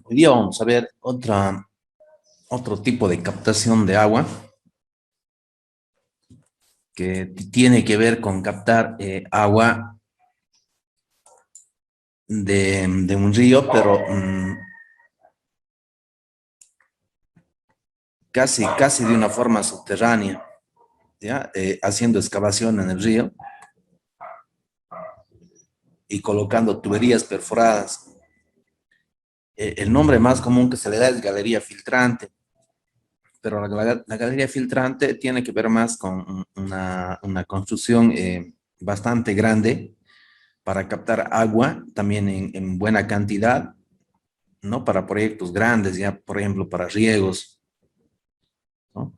Hoy día vamos a ver otro tipo de captación de agua que tiene que ver con captar agua de un río, pero casi de una forma subterránea, ¿ya? Haciendo excavación en el río y colocando tuberías perforadas. El nombre más común que se le da es galería filtrante, pero la galería filtrante tiene que ver más con una construcción bastante grande para captar agua también en buena cantidad, ¿no? Para proyectos grandes, ya por ejemplo para riegos, ¿no?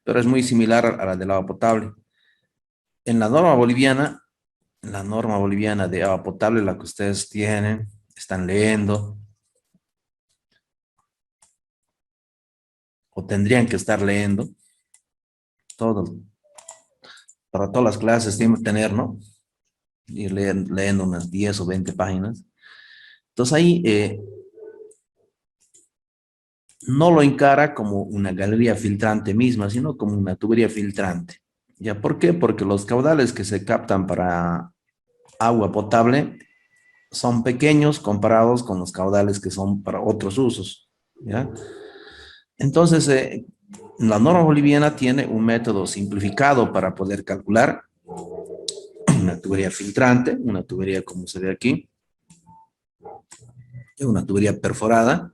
Pero es muy similar a la del agua potable. En la norma boliviana de agua potable, la que ustedes tienen, están leyendo, o tendrían que estar leyendo, todo, para todas las clases tienen que tener, ¿no? Ir leyendo unas 10 o 20 páginas. Entonces ahí no lo encara como una galería filtrante misma, sino como una tubería filtrante. ¿Ya por qué? Porque los caudales que se captan para agua potable son pequeños comparados con los caudales que son para otros usos, ¿ya? Entonces, la norma boliviana tiene un método simplificado para poder calcular una tubería filtrante, una tubería como se ve aquí, una tubería perforada.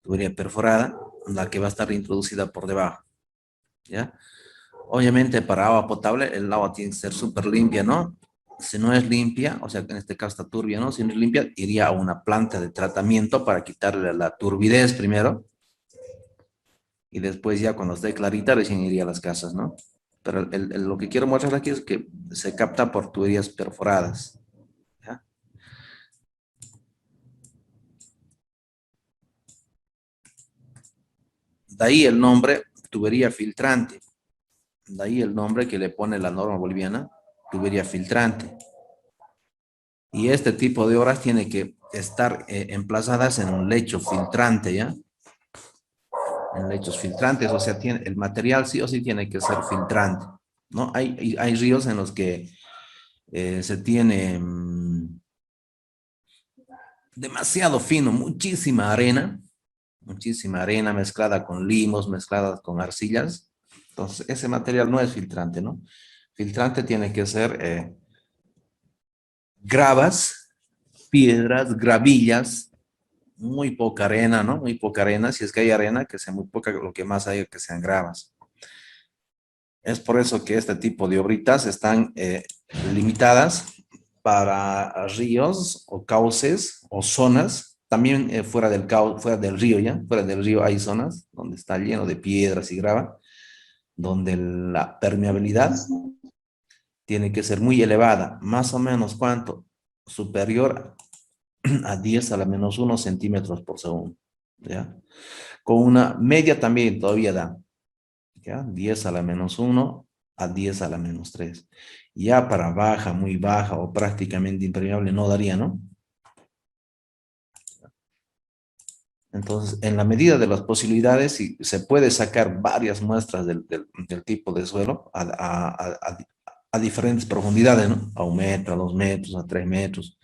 Tubería perforada, la que va a estar introducida por debajo, ¿ya? Obviamente para agua potable el agua tiene que ser súper limpia, ¿no? Si no es limpia, o sea, en este caso está turbia, ¿no? Si no es limpia, iría a una planta de tratamiento para quitarle la turbidez primero y después ya cuando esté clarita recién iría a las casas, ¿no? Pero lo que quiero mostrar aquí es que se capta por tuberías perforadas, ¿ya? De ahí el nombre tubería filtrante, de ahí el nombre que le pone la norma boliviana, tubería filtrante. Y este tipo de obras tiene que estar emplazadas en un lecho filtrante, ¿ya? En lechos filtrantes, o sea, el material sí o sí tiene que ser filtrante, ¿no? Hay ríos en los que se tiene demasiado fino, muchísima arena mezclada con limos, mezclada con arcillas. Entonces, ese material no es filtrante, ¿no? Filtrante tiene que ser gravas, piedras, gravillas, muy poca arena, ¿no? Muy poca arena. Si es que hay arena, que sea muy poca, lo que más hay que sean gravas. Es por eso que este tipo de obritas están limitadas para ríos o cauces o zonas. También fuera del río, ¿ya? Fuera del río hay zonas donde está lleno de piedras y grava, donde la permeabilidad tiene que ser muy elevada. Más o menos, ¿cuánto? Superior a 10 a la menos 1 centímetros por segundo, ¿ya? Con una media también todavía da, ¿ya? 10 a la menos 1 a 10 a la menos 3. Ya para baja, muy baja o prácticamente impermeable no daría, ¿no? Entonces, en la medida de las posibilidades, si se puede sacar varias muestras del tipo de suelo a diferentes profundidades, ¿no? A 1 metro, a 2 metros, a 3 metros,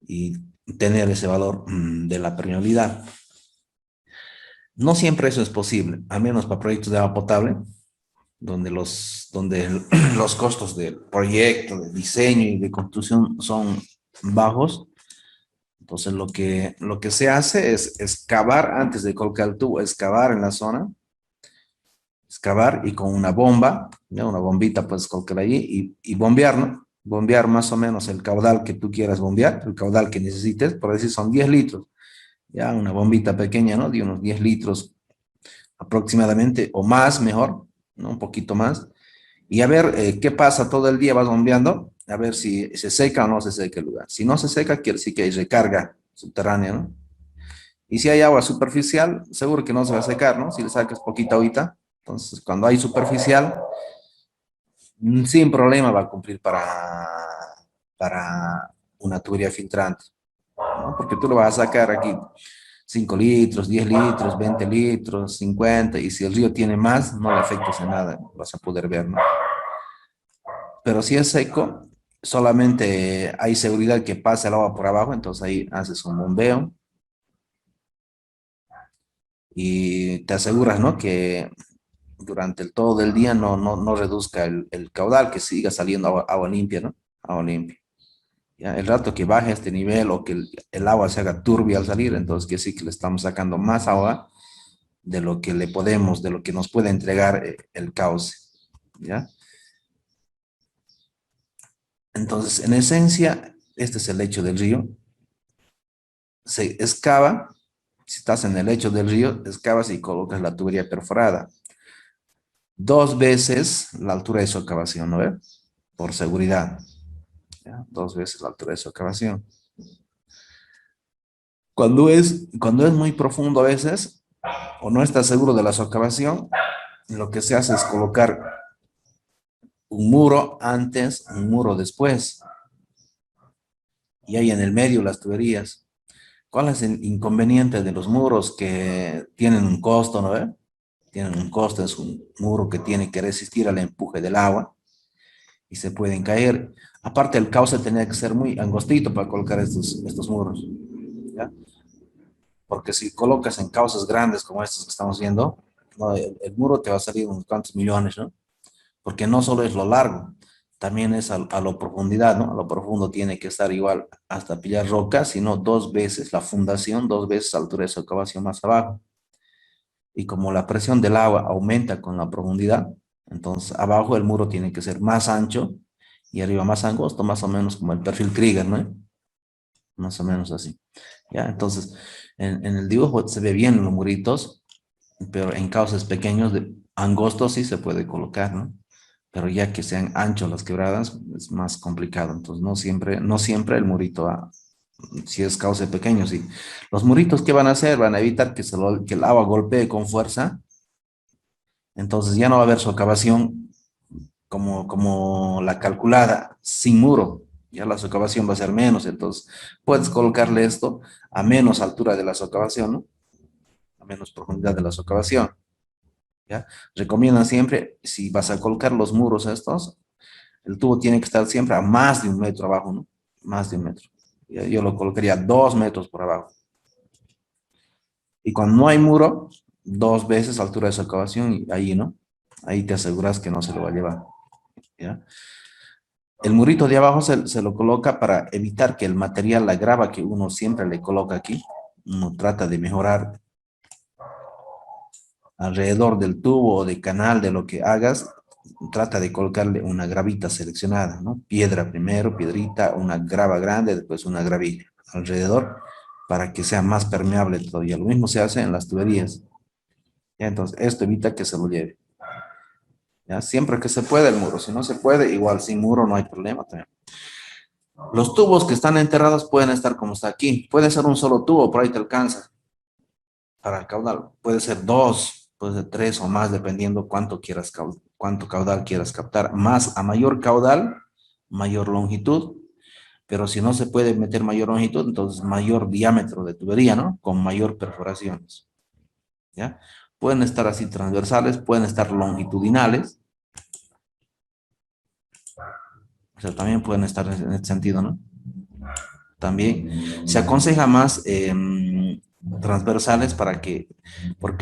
y tener ese valor de la permeabilidad. No siempre eso es posible, al menos para proyectos de agua potable, donde los costos del proyecto, de diseño y de construcción son bajos. Entonces lo que se hace es excavar antes de colocar el tubo, excavar en la zona, excavar y con una bomba, ¿ya? Una bombita puedes colocar allí y bombear, ¿no? Bombear más o menos el caudal que tú quieras bombear, el caudal que necesites, por decir son 10 litros, ya una bombita pequeña, ¿no? De unos 10 litros aproximadamente, o más, mejor, ¿no? Un poquito más. Y a ver qué pasa todo el día, vas bombeando, a ver si se seca o no se seca el lugar. Si no se seca, quiere decir que hay recarga subterránea, ¿no? Y si hay agua superficial, seguro que no se va a secar, ¿no? Si le sacas poquita agüita. Entonces, cuando hay superficial, Sin problema va a cumplir para una tubería filtrante, ¿no? Porque tú lo vas a sacar aquí 5 litros, 10 litros, 20 litros, 50, y si el río tiene más, no le afectas en nada, vas a poder ver, ¿no? Pero si es seco, solamente hay seguridad que pase el agua por abajo, entonces ahí haces un bombeo y te aseguras, ¿no? Que durante todo el día no reduzca el caudal, que siga saliendo agua limpia, ¿no? Agua limpia. Ya, el rato que baje este nivel o que el agua se haga turbia al salir, entonces que sí que le estamos sacando más agua de lo que le podemos, de lo que nos puede entregar el cauce, ¿ya? Entonces, en esencia, este es el lecho del río. Se excava, si estás en el lecho del río, excavas y colocas la tubería perforada. 2 veces la altura de su excavación, ¿no ves? Por seguridad, ¿ya? 2 veces la altura de su excavación. Cuando es muy profundo a veces, o no estás seguro de la excavación, lo que se hace es colocar un muro antes, un muro después, y ahí en el medio las tuberías. ¿Cuál es el inconveniente de los muros que tienen un costo, ¿no ve? Tienen un costo, es un muro que tiene que resistir al empuje del agua y se pueden caer. Aparte, el cauce tenía que ser muy angostito para colocar estos muros, ¿ya? Porque si colocas en cauces grandes como estos que estamos viendo, no, el muro te va a salir unos cuantos millones, ¿no? Porque no solo es lo largo, también es a lo profundidad, ¿no? A lo profundo tiene que estar igual hasta pillar rocas, sino 2 veces la fundación, 2 veces altura de su excavación más abajo. Y como la presión del agua aumenta con la profundidad, entonces abajo el muro tiene que ser más ancho y arriba más angosto, más o menos como el perfil Krieger, ¿no? Más o menos así. ¿Ya? Entonces, en el dibujo se ve bien los muritos, pero en cauces pequeños, angostos sí se puede colocar, ¿no? Pero ya que sean anchos las quebradas, es más complicado. Entonces, no siempre el murito si es cauce pequeño, sí. Los muritos, ¿qué van a hacer? Van a evitar que el agua golpee con fuerza, entonces ya no va a haber socavación como la calculada, sin muro. Ya la socavación va a ser menos, entonces puedes colocarle esto a menos altura de la socavación, ¿no? A menos profundidad de la socavación. ¿Ya? Recomiendan siempre, si vas a colocar los muros estos, el tubo tiene que estar siempre a más de 1 metro abajo, ¿no? Más de 1 metro. Yo lo colocaría 2 metros por abajo. Y cuando no hay muro, 2 veces altura de su excavación y ahí, ¿no? Ahí te aseguras que no se lo va a llevar, ¿ya? El murito de abajo se lo coloca para evitar que el material, la grava que uno siempre le coloca aquí, uno trata de mejorar alrededor del tubo o de canal, de lo que hagas, trata de colocarle una gravita seleccionada, ¿no? Piedra primero, piedrita, una grava grande, después una gravilla alrededor para que sea más permeable todavía. Lo mismo se hace en las tuberías. ¿Ya? Entonces, esto evita que se lo lleve. ¿Ya? Siempre que se puede el muro. Si no se puede, igual sin muro no hay problema también. Los tubos que están enterrados pueden estar como está aquí. Puede ser un solo tubo, por ahí te alcanza para el caudal. Puede ser dos, puede ser tres o más, dependiendo cuánto caudal quieras captar. Más a mayor caudal, mayor longitud. Pero si no se puede meter mayor longitud, entonces mayor diámetro de tubería, ¿no? Con mayor perforaciones. ¿Ya? Pueden estar así transversales, pueden estar longitudinales. O sea, también pueden estar en este sentido, ¿no? También se aconseja más transversales porque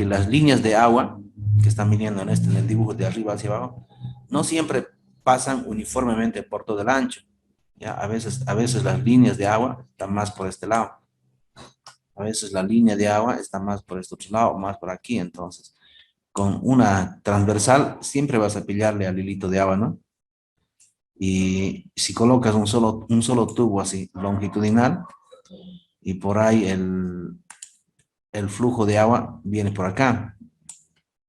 las líneas de agua que están viniendo en el dibujo de arriba hacia abajo, no siempre pasan uniformemente por todo el ancho. ¿Ya? A veces las líneas de agua están más por este lado, a veces la línea de agua está más por este otro lado, más por aquí. Entonces, con una transversal siempre vas a pillarle al hilito de agua, ¿no? Y si colocas un solo tubo así longitudinal, y por ahí el flujo de agua viene por acá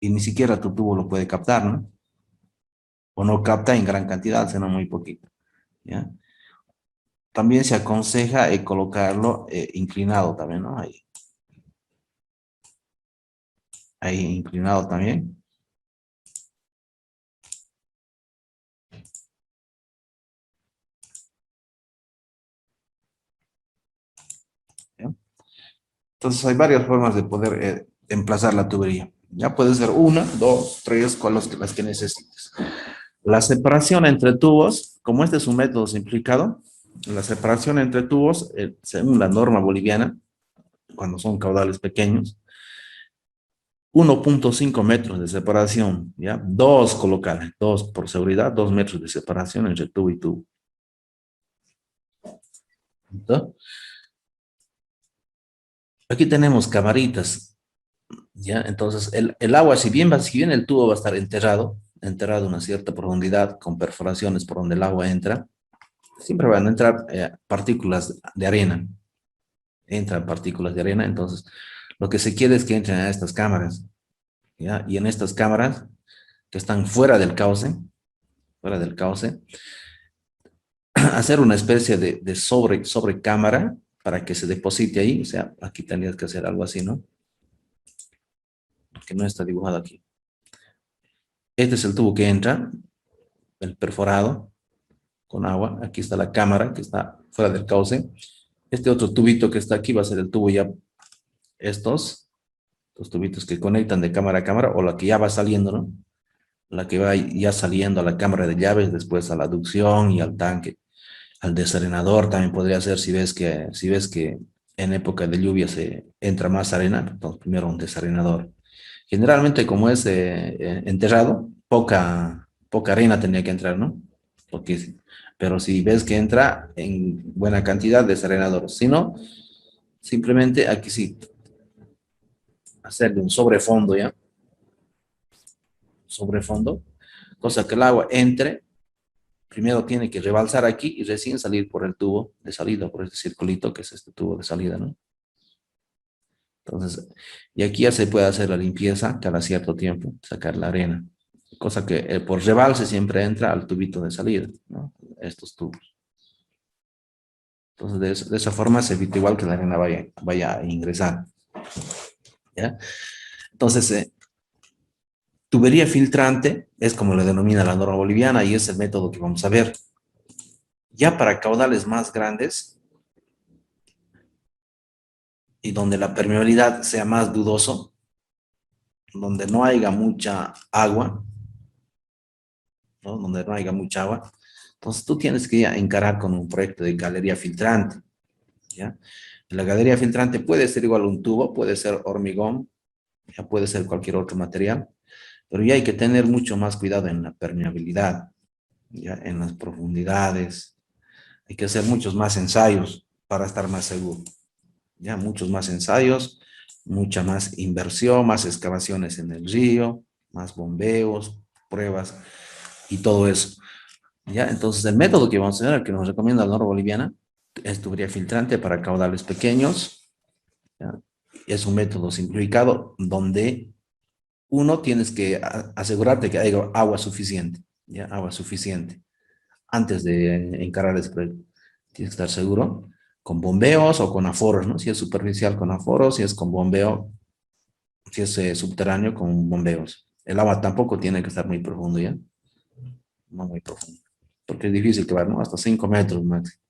y ni siquiera tu tubo lo puede captar, ¿no? O no capta en gran cantidad, sino muy poquito, ¿ya? También se aconseja colocarlo inclinado también, ¿no? Ahí inclinado también. Entonces hay varias formas de poder emplazar la tubería. Ya puede ser una, dos, tres, las que necesites. La separación entre tubos, como este es un método simplificado, la separación entre tubos, según la norma boliviana, cuando son caudales pequeños, 1.5 metros de separación, ¿ya? Dos colocales, dos por seguridad, 2 metros de separación entre tubo y tubo. ¿Listo? Aquí tenemos camaritas, ¿ya? Entonces, el agua, si bien el tubo va a estar enterrado a una cierta profundidad, con perforaciones por donde el agua entra, siempre van a entrar partículas de arena. Entran partículas de arena, entonces, lo que se quiere es que entren a estas cámaras, ¿ya? Y en estas cámaras, que están fuera del cauce, hacer una especie de sobrecámara para que se deposite ahí, o sea, aquí tendrías que hacer algo así, ¿no? Que no está dibujado aquí. Este es el tubo que entra, el perforado, con agua. Aquí está la cámara que está fuera del cauce. Este otro tubito que está aquí va a ser el tubo ya, los tubitos que conectan de cámara a cámara, o la que ya va saliendo, ¿no? La que va ya saliendo a la cámara de llaves, después a la aducción y al tanque. Al desarenador también podría ser si ves que en época de lluvia se entra más arena, entonces primero un desarenador. Generalmente como es enterrado, poca arena tenía que entrar, ¿no? Porque, pero si ves que entra en buena cantidad, desarenador. Si no, simplemente aquí sí, hacerle un sobrefondo, ¿ya? Sobrefondo, cosa que el agua entre. Primero tiene que rebalsar aquí y recién salir por el tubo de salida, por este circulito que es este tubo de salida, ¿no? Entonces, y aquí ya se puede hacer la limpieza cada cierto tiempo, sacar la arena. Cosa que por rebalse siempre entra al tubito de salida, ¿no? Estos tubos. Entonces, de esa forma se evita igual que la arena vaya a ingresar, ¿ya? Entonces, tubería filtrante es como le denomina la norma boliviana y es el método que vamos a ver. Ya para caudales más grandes, y donde la permeabilidad sea más dudoso, donde no haya mucha agua, ¿no? Donde no haya mucha agua, entonces tú tienes que encarar con un proyecto de galería filtrante, ¿ya? La galería filtrante puede ser igual un tubo, puede ser hormigón, ya puede ser cualquier otro material, pero ya hay que tener mucho más cuidado en la permeabilidad, ya en las profundidades, hay que hacer muchos más ensayos para estar más seguro. Ya muchos más ensayos, mucha más inversión, más excavaciones en el río, más bombeos, pruebas y todo eso. Ya, entonces el método que vamos a ver, el que nos recomienda la norma boliviana, es tubería filtrante para caudales pequeños. ¿Ya? Es un método simplificado donde uno tienes que asegurarte que haya agua suficiente, ya, agua suficiente antes de encarar este proyecto. Tienes que estar seguro con bombeos o con aforos, ¿no? Si es superficial con aforos, si es con bombeo, si es subterráneo con bombeos. El agua tampoco tiene que estar muy profundo, ¿ya? No muy profundo. Porque es difícil que va, ¿no? Hasta 5 metros máximo.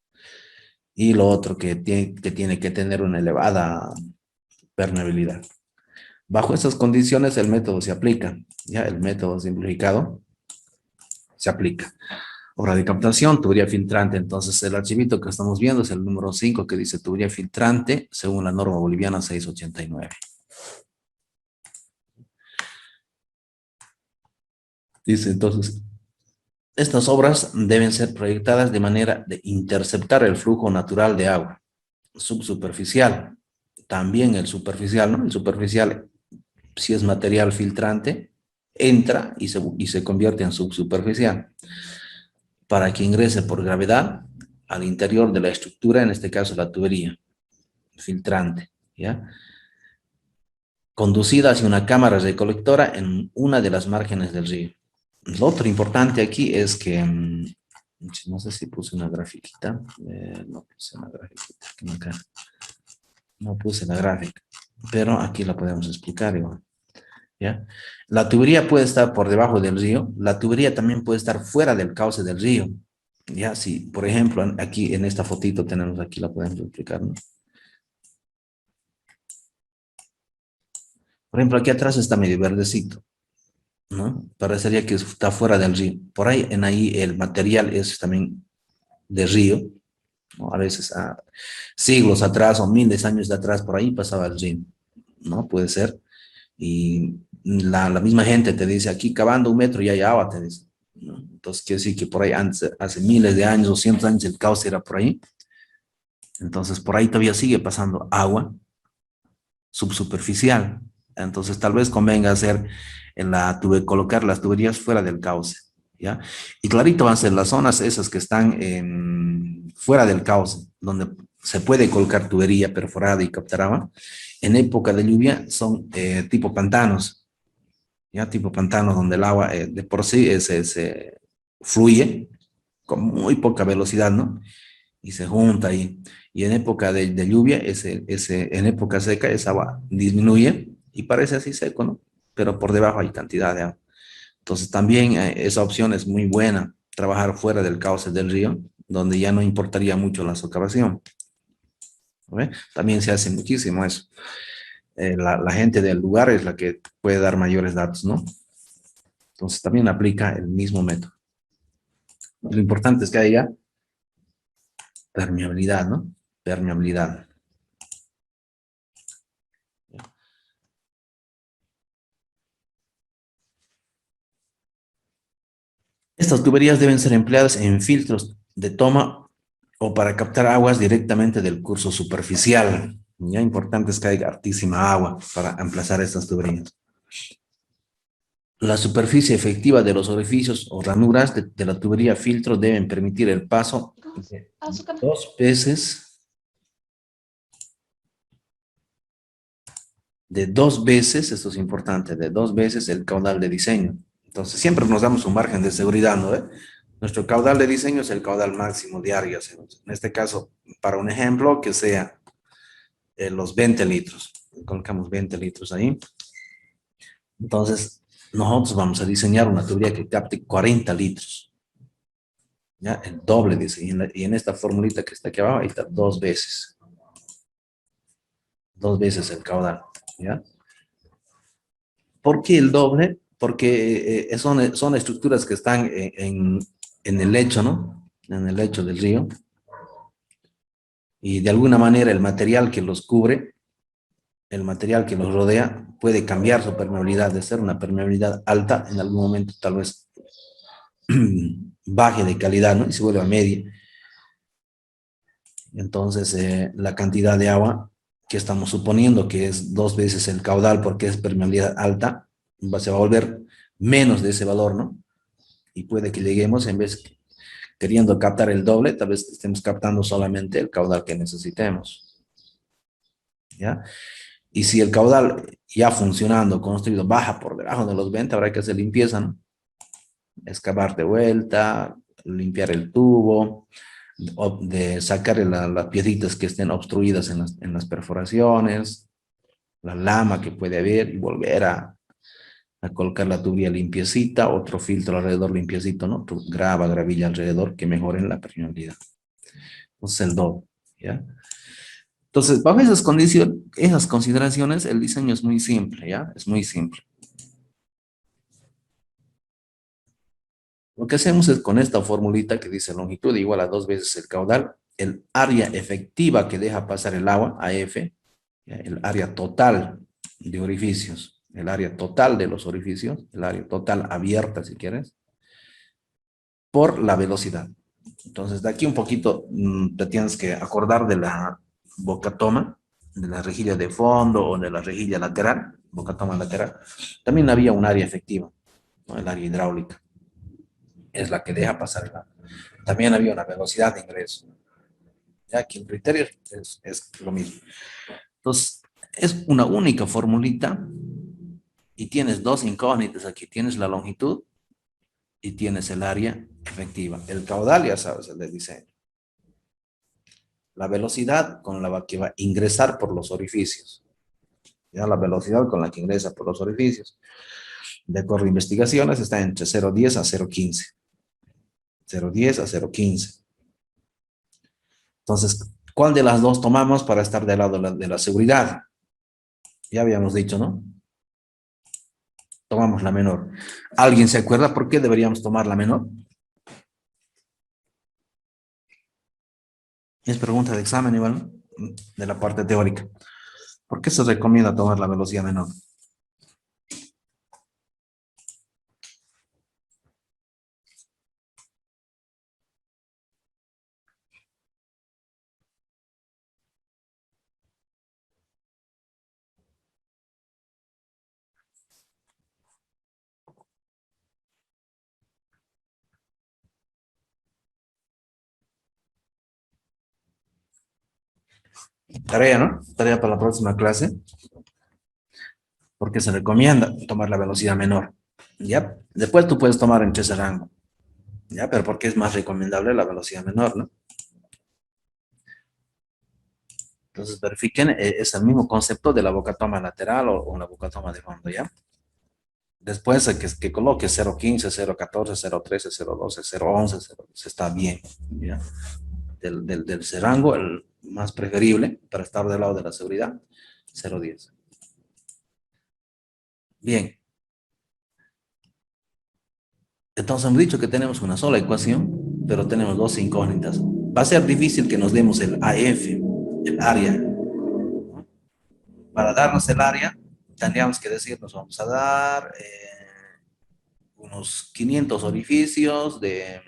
Y lo otro que tiene que tener una elevada permeabilidad. Bajo esas condiciones el método se aplica, ¿ya? El método simplificado se aplica. Obra de captación, tubería filtrante. Entonces, el archivito que estamos viendo es el número 5 que dice tubería filtrante según la norma boliviana 689. Dice entonces, estas obras deben ser proyectadas de manera de interceptar el flujo natural de agua subsuperficial. También el superficial, ¿no? El superficial, si es material filtrante, entra y se convierte en subsuperficial para que ingrese por gravedad al interior de la estructura, en este caso la tubería filtrante, ¿ya? Conducida hacia una cámara recolectora en una de las márgenes del río. Lo otro importante aquí es que, no sé si puse una grafiquita, no puse una grafiquita, no puse la gráfica, pero aquí la podemos explicar igual, ¿ya? La tubería puede estar por debajo del río, la tubería también puede estar fuera del cauce del río, ¿ya? Si, por ejemplo, aquí en esta fotito tenemos, aquí la podemos explicar, ¿no? Por ejemplo, aquí atrás está medio verdecito, ¿no? Parecería que está fuera del río. Por ahí, en ahí el material es también de río, ¿no? A veces siglos atrás o miles de años de atrás, por ahí pasaba el río, ¿no? Puede ser. Y la misma gente te dice, aquí cavando 1 metro y hay agua, te dice, ¿no? Entonces quiere decir que por ahí antes, hace miles de años o cientos de años el cauce era por ahí. Entonces por ahí todavía sigue pasando agua subsuperficial. Entonces tal vez convenga hacer colocar las tuberías fuera del cauce, ¿ya? Y clarito van a ser las zonas esas que están fuera del cauce, donde se puede colocar tubería perforada y captar agua. En época de lluvia son tipo pantanos, ¿ya? Tipo pantanos donde el agua de por sí se fluye con muy poca velocidad, ¿no? Y se junta ahí. Y en época de lluvia, en época seca, esa agua disminuye y parece así seco, ¿no? Pero por debajo hay cantidad de agua. Entonces también esa opción es muy buena, trabajar fuera del cauce del río, donde ya no importaría mucho la socavación. ¿Ve? También se hace muchísimo eso. La gente del lugar es la que puede dar mayores datos, ¿no? Entonces también aplica el mismo método. Lo importante es que haya permeabilidad, ¿no? Permeabilidad. Estas tuberías deben ser empleadas en filtros de toma o para captar aguas directamente del curso superficial. Ya importante es que haya hartísima agua para emplazar estas tuberías. La superficie efectiva de los orificios o ranuras de la tubería filtro deben permitir el paso de 2 veces, esto es importante, de 2 veces el caudal de diseño. Entonces siempre nos damos un margen de seguridad, ¿no? Nuestro caudal de diseño es el caudal máximo diario. En este caso, para un ejemplo, que sea los 20 litros. Colocamos 20 litros ahí. Entonces, nosotros vamos a diseñar una tubería que capte 40 litros. ¿Ya? El doble, dice. Y en esta formulita que está aquí abajo, ahí está 2 veces. 2 veces el caudal. ¿Ya? ¿Por qué el doble? Porque son estructuras que están en el lecho, ¿no? En el lecho del río. Y de alguna manera el material que los cubre, el material que los rodea, puede cambiar su permeabilidad, de ser una permeabilidad alta, en algún momento tal vez baje de calidad, ¿no? Y se vuelve a media. Entonces, la cantidad de agua que estamos suponiendo que es 2 veces el caudal porque es permeabilidad alta, se va a volver menos de ese valor, ¿no? Y puede que lleguemos, en vez queriendo captar el doble, tal vez estemos captando solamente el caudal que necesitemos, ¿ya? Y si el caudal ya funcionando, construido, baja por debajo de los 20, habrá que hacer limpieza, ¿no? Excavar de vuelta, limpiar el tubo, de sacar las piedritas que estén obstruidas en las perforaciones, la lama que puede haber y volver a colocar la tubería limpiecita, otro filtro alrededor limpiecito, ¿no? Gravilla alrededor que mejoren la permeabilidad. Entonces el doble, ¿ya? Entonces, bajo esas consideraciones, el diseño es muy simple, ¿ya? Es muy simple. Lo que hacemos es con esta formulita que dice longitud igual a 2 veces el caudal, el área efectiva que deja pasar el agua, AF, ¿ya? El área total de orificios, el área total de los orificios, el área total abierta si quieres, por la velocidad. Entonces, de aquí un poquito te tienes que acordar de la boca toma, de la rejilla de fondo o de la rejilla lateral, boca toma lateral. También había un área efectiva, ¿no? El área hidráulica es la que deja pasar el agua. También había una velocidad de ingreso. Ya aquí el criterio es lo mismo. Entonces, es una única formulita y tienes dos incógnitas aquí. Tienes la longitud y tienes el área efectiva. El caudal, ya sabes, el de diseño. La velocidad con la que va a ingresar por los orificios. Ya la velocidad con la que ingresa por los orificios. De acuerdo a investigaciones, está entre 0,10 a 0,15. 0,10 a 0,15. Entonces, ¿cuál de las dos tomamos para estar del lado de la seguridad? Ya habíamos dicho, ¿no? tomamos la menor. ¿Alguien se acuerda por qué deberíamos tomar la menor? Es pregunta de examen igual, ¿no? De la parte teórica. ¿Por qué se recomienda tomar la velocidad menor? Tarea, ¿no? Tarea para la próxima clase. ¿Por qué se recomienda tomar la velocidad menor? ¿Ya? Después tú puedes tomar entre ese rango. ¿Ya? Pero ¿por qué es más recomendable la velocidad menor, no? Entonces verifiquen, es el mismo concepto de la bocatoma lateral o la bocatoma de fondo, ¿ya? Después que coloque 0.15, 0.14, 0.13, 0.12, 0.11, 0.12, está bien, ¿ya? Del ese rango, el más preferible para estar del lado de la seguridad, 0.10. Bien, entonces hemos dicho que tenemos una sola ecuación, pero tenemos dos incógnitas. Va a ser difícil que nos demos el AF, el área. Para darnos el área, tendríamos que decir, nos vamos a dar unos 500 orificios de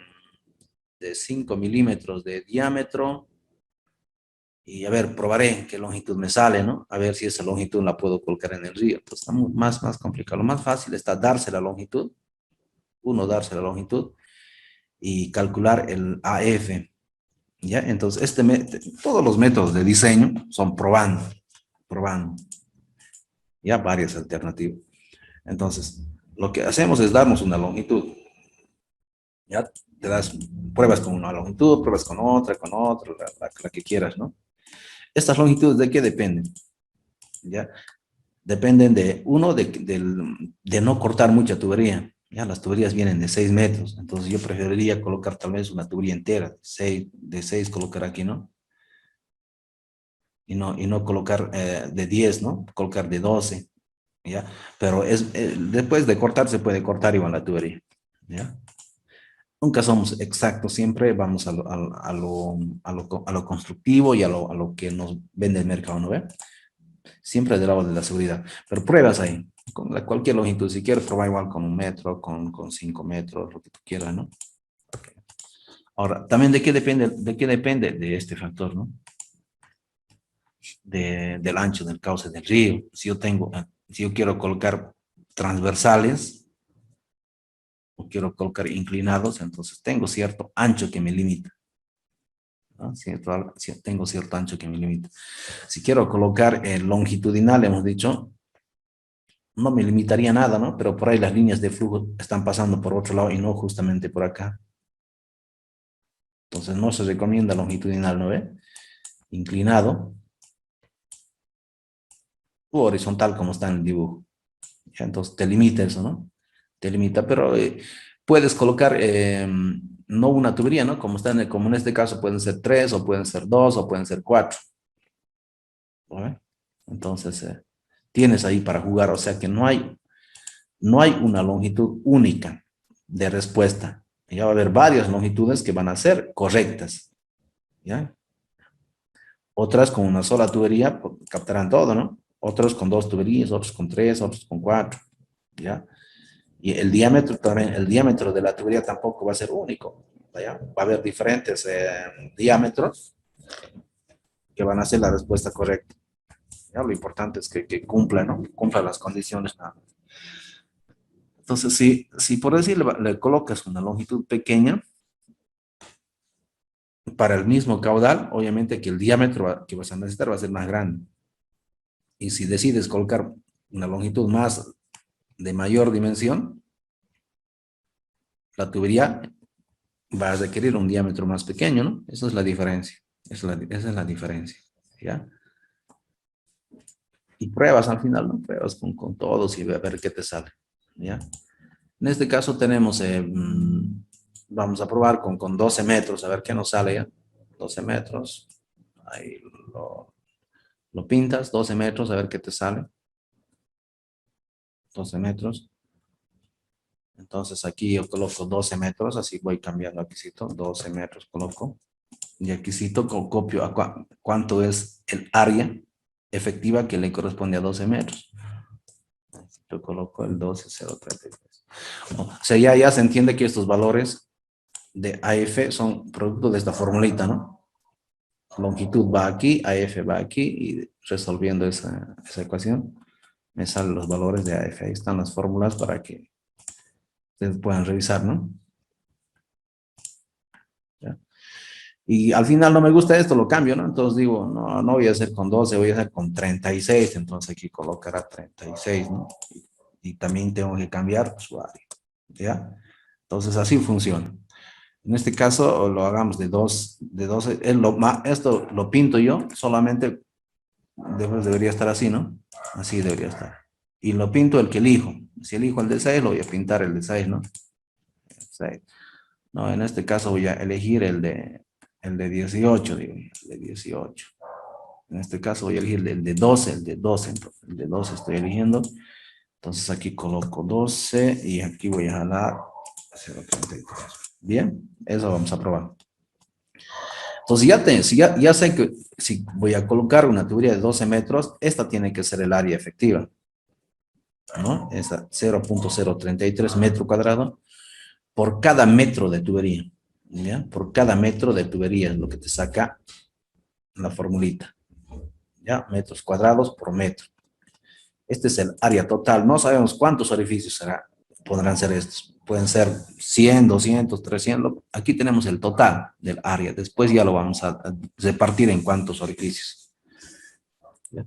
5 milímetros de diámetro. Y a ver, probaré qué longitud me sale, ¿no? A ver si esa longitud la puedo colocar en el río. Entonces está más complicado. Lo más fácil está darse la longitud, uno darse la longitud y calcular el AF. ¿Ya? Entonces, todos los métodos de diseño son probando, ya varias alternativas. Entonces, lo que hacemos es darnos una longitud, ya te das pruebas con una longitud, pruebas con otra, la que quieras, ¿no? Estas longitudes, ¿de qué dependen? ¿Ya? Dependen de no cortar mucha tubería. Ya, las tuberías vienen de 6 metros, entonces yo preferiría colocar tal vez una tubería entera, de 6 colocar aquí, ¿no? Y no colocar de 10, ¿no? Colocar de 12, ¿ya? Pero después de cortar se puede cortar igual la tubería, ¿ya? Nunca somos exactos, siempre vamos a lo constructivo y a lo que nos vende el mercado, ¿no ve? Siempre del lado de la seguridad. Pero pruebas ahí, con cualquier longitud, si quieres probar igual con 1 metro, con 5 metros, lo que tú quieras, ¿no? Ahora, también de qué depende de este factor, ¿no? Del ancho del cauce del río. Si yo quiero colocar transversales o quiero colocar inclinados, entonces tengo cierto ancho que me limita, ¿no? Tengo cierto ancho que me limita. Si quiero colocar longitudinal, hemos dicho, no me limitaría nada, ¿no? Pero por ahí las líneas de flujo están pasando por otro lado y no justamente por acá. Entonces no se recomienda longitudinal, ¿no ve? Inclinado u horizontal como está en el dibujo. ¿Ya? Entonces te limita eso, ¿no? Te limita, pero puedes colocar no una tubería, ¿no? Como en este caso pueden ser 3 o pueden ser 2 o pueden ser 4. ¿No? Entonces tienes ahí para jugar, o sea que no hay una longitud única de respuesta. Ya va a haber varias longitudes que van a ser correctas, ¿ya? Otras con una sola tubería pues, captarán todo, ¿no? Otros con 2 tuberías, otros con 3, otros con 4, ¿ya? Y el diámetro también, el diámetro de la tubería tampoco va a ser único, ¿ya? Va a haber diferentes diámetros que van a ser la respuesta correcta, ¿ya? Lo importante es que cumpla, ¿no? Cumpla las condiciones, ¿no? Entonces, si por decir le colocas una longitud pequeña, para el mismo caudal, obviamente que el diámetro que vas a necesitar va a ser más grande. Y si decides colocar una longitud de mayor dimensión, la tubería va a requerir un diámetro más pequeño, ¿no? Esa es la diferencia. Esa es la diferencia, ¿ya? Y pruebas al final, ¿no? Pruebas con todos y a ver qué te sale, ¿ya? En este caso tenemos, vamos a probar con 12 metros, a ver qué nos sale, ¿ya? 12 metros, ahí lo pintas, 12 metros, a ver qué te sale. 12 metros. Entonces aquí yo coloco 12 metros, así voy cambiando aquí, 12 metros coloco. Y aquí copio a cuánto es el área efectiva que le corresponde a 12 metros. Yo coloco el 12,033. O sea, ya se entiende que estos valores de AF son producto de esta formulita, ¿no? Longitud va aquí, AF va aquí, y resolviendo esa ecuación, me salen los valores de AF. Ahí están las fórmulas para que ustedes puedan revisar, ¿no? ¿Ya? Y al final no me gusta esto, lo cambio, ¿no? Entonces digo, no voy a hacer con 12, voy a hacer con 36, entonces aquí colocará 36, ¿no? Y también tengo que cambiar su área, ¿ya? Entonces así funciona. En este caso lo hagamos de 12, esto lo pinto yo, solamente debería estar así, ¿no? Así debería estar. Y lo pinto el que elijo. Si elijo el de 6, lo voy a pintar el de 6, ¿no? 6. No, en este caso voy a elegir el de 18, digo, el de 18. En este caso voy a elegir el de 12, entonces, el de 12 estoy eligiendo. Entonces aquí coloco 12 y aquí voy a jalar 0,33. Bien, eso vamos a probar. Entonces ya sé que si voy a colocar una tubería de 12 metros, esta tiene que ser el área efectiva, ¿no? Esa 0,033 metro cuadrado por cada metro de tubería, ¿ya? Por cada metro de tubería es lo que te saca la formulita, ¿ya? Metros cuadrados por metro. Este es el área total. No sabemos cuántos orificios podrán ser estos. Pueden ser 100, 200, 300. Aquí tenemos el total del área. Después ya lo vamos a repartir en cuántos orificios. ¿Ya?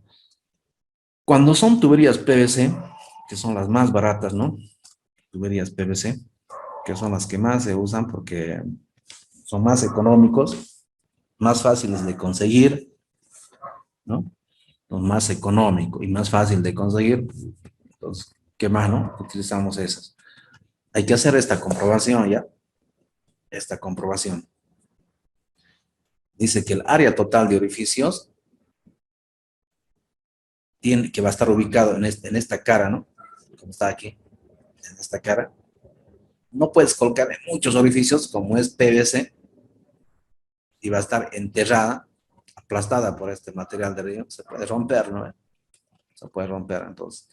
Cuando son tuberías PVC, que son las más baratas, ¿no? Tuberías PVC, que son las que más se usan porque son más económicos, más fáciles de conseguir, ¿no? Más económico y más fácil de conseguir. Entonces, ¿qué más, no? Utilizamos esas. Hay que hacer esta comprobación, ¿ya? Esta comprobación. Dice que el área total de orificios que va a estar ubicado en esta cara, ¿no? Como está aquí, en esta cara. No puedes colocar en muchos orificios, como es PVC, y va a estar enterrada, aplastada por este material de río. Se puede romper, ¿no? Se puede romper, entonces.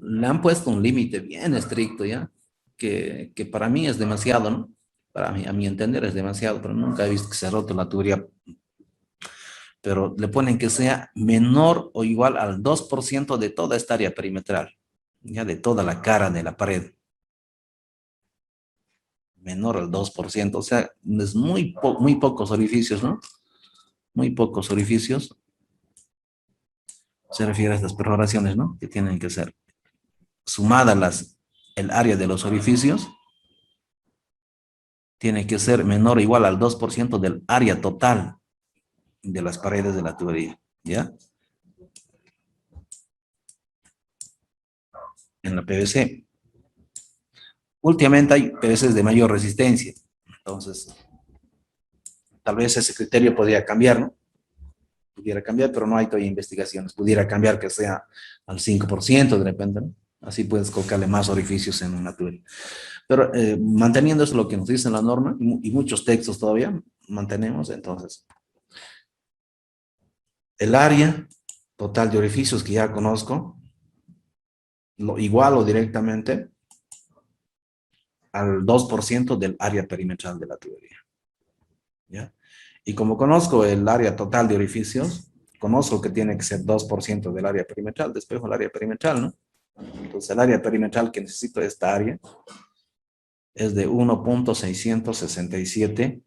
Le han puesto un límite bien estricto, ¿ya? Que para mí es demasiado, ¿no? Para mí, a mi entender es demasiado, pero nunca he visto que se ha roto la tubería. Pero le ponen que sea menor o igual al 2% de toda esta área perimetral, ya de toda la cara de la pared. Menor al 2%, o sea, es muy pocos orificios, ¿no? Muy pocos orificios. Se refiere a estas perforaciones, ¿no? Que tienen que ser sumadas el área de los orificios, tiene que ser menor o igual al 2% del área total de las paredes de la tubería, ¿ya? En la PVC. Últimamente hay PVCs de mayor resistencia, entonces tal vez ese criterio podría cambiar, ¿no? Pudiera cambiar, pero no hay todavía investigaciones. Pudiera cambiar que sea al 5% de repente, ¿no? Así puedes colocarle más orificios en una tubería. Pero manteniendo eso lo que nos dice la norma, y muchos textos todavía mantenemos, entonces, el área total de orificios que ya conozco, lo igualo directamente al 2% del área perimetral de la tubería, ¿ya? Y como conozco el área total de orificios, conozco que tiene que ser 2% del área perimetral, despejo el área perimetral, ¿no? Entonces el área perimetral que necesito de esta área es de 1,667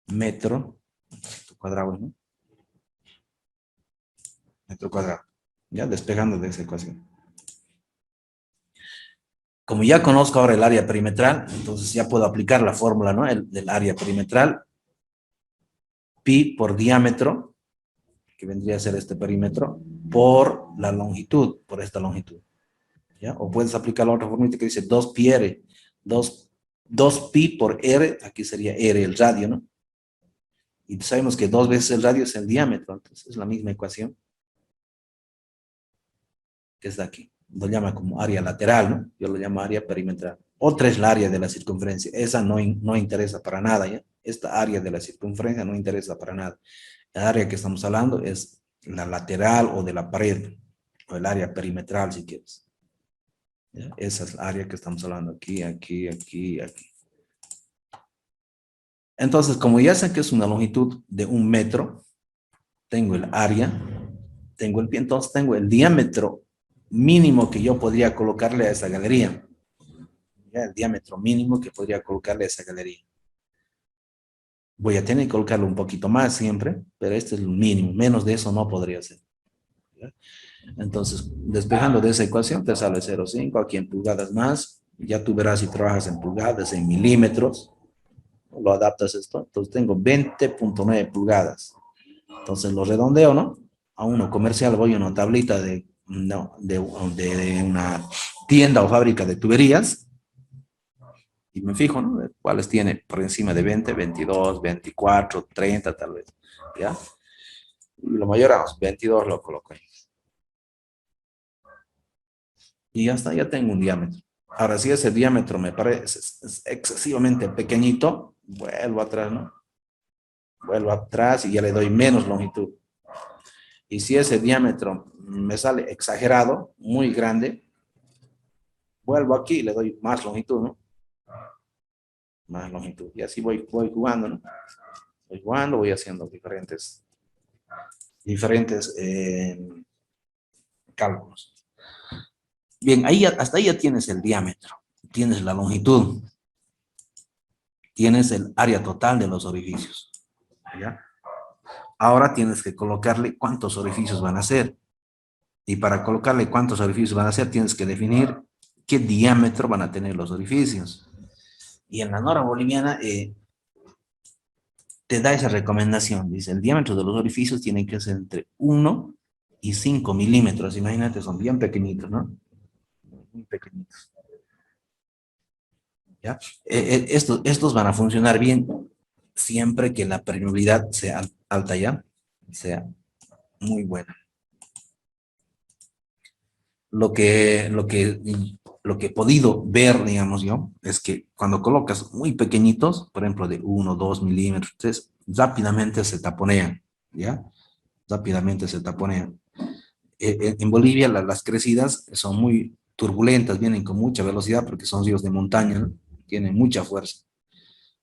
metro cuadrado, ¿no? Metro cuadrado, ya despegando de esa ecuación. Como ya conozco ahora el área perimetral, entonces ya puedo aplicar la fórmula, ¿no? Del área perimetral, pi por diámetro, que vendría a ser este perímetro, por la longitud, por esta longitud, ¿ya? O puedes aplicar la otra fórmula que dice 2 pi r, 2 pi por r, aquí sería r el radio, ¿no? Y sabemos que 2 veces el radio es el diámetro, entonces es la misma ecuación que es de aquí. lo llama como área lateral, ¿no? Yo lo llamo área perimetral. Otra es la área de la circunferencia. Esa no interesa para nada, ¿ya? Esta área de la circunferencia no interesa para nada. La área que estamos hablando es la lateral o de la pared, o el área perimetral, si quieres. ¿Ya? Esa es la área que estamos hablando. Aquí, aquí, aquí, aquí. Entonces, como ya sé que es una longitud de 1 metro, tengo el área, entonces tengo el diámetro mínimo que yo podría colocarle a esa galería. ¿Ya? El diámetro mínimo que podría colocarle a esa galería. Voy a tener que colocarlo un poquito más siempre, pero este es el mínimo. Menos de eso no podría ser. ¿Ya? Entonces, despejando de esa ecuación, te sale 0,5, aquí en pulgadas más. Ya tú verás si trabajas en pulgadas, en milímetros. Lo adaptas esto. Entonces tengo 20.9 pulgadas. Entonces lo redondeo, ¿no? A uno comercial voy a una tablita de una tienda o fábrica de tuberías y me fijo, ¿no? ¿Cuáles tiene por encima de 20, 22, 24, 30 tal vez, ¿ya? Y lo mayor, 22 lo coloco ahí. Y ya está, ya tengo un diámetro. Ahora, si ese diámetro me parece es excesivamente pequeñito, vuelvo atrás, ¿no? Vuelvo atrás y ya le doy menos longitud. Y si ese diámetro me sale exagerado, muy grande, vuelvo aquí y le doy más longitud, ¿no? Más longitud. Y así voy jugando, ¿no? Voy jugando, voy haciendo diferentes cálculos. Bien, ahí, hasta ahí ya tienes el diámetro, tienes la longitud, tienes el área total de los orificios. ¿Ya? Ahora tienes que colocarle cuántos orificios van a ser. Y para colocarle cuántos orificios van a ser, tienes que definir qué diámetro van a tener los orificios. Y en la norma boliviana te da esa recomendación. Dice, el diámetro de los orificios tiene que ser entre 1 y 5 milímetros. Imagínate, son bien pequeñitos, ¿no? Muy pequeñitos. ¿Ya? Estos van a funcionar bien siempre que la permeabilidad sea alta, ¿ya? Sea muy buena. Lo que he podido ver, digamos yo, es que cuando colocas muy pequeñitos, por ejemplo de 1, 2 milímetros, 3, rápidamente se taponean, ¿ya? Rápidamente se taponean. En Bolivia las crecidas son muy turbulentas, vienen con mucha velocidad porque son ríos de montaña, ¿no? Tienen mucha fuerza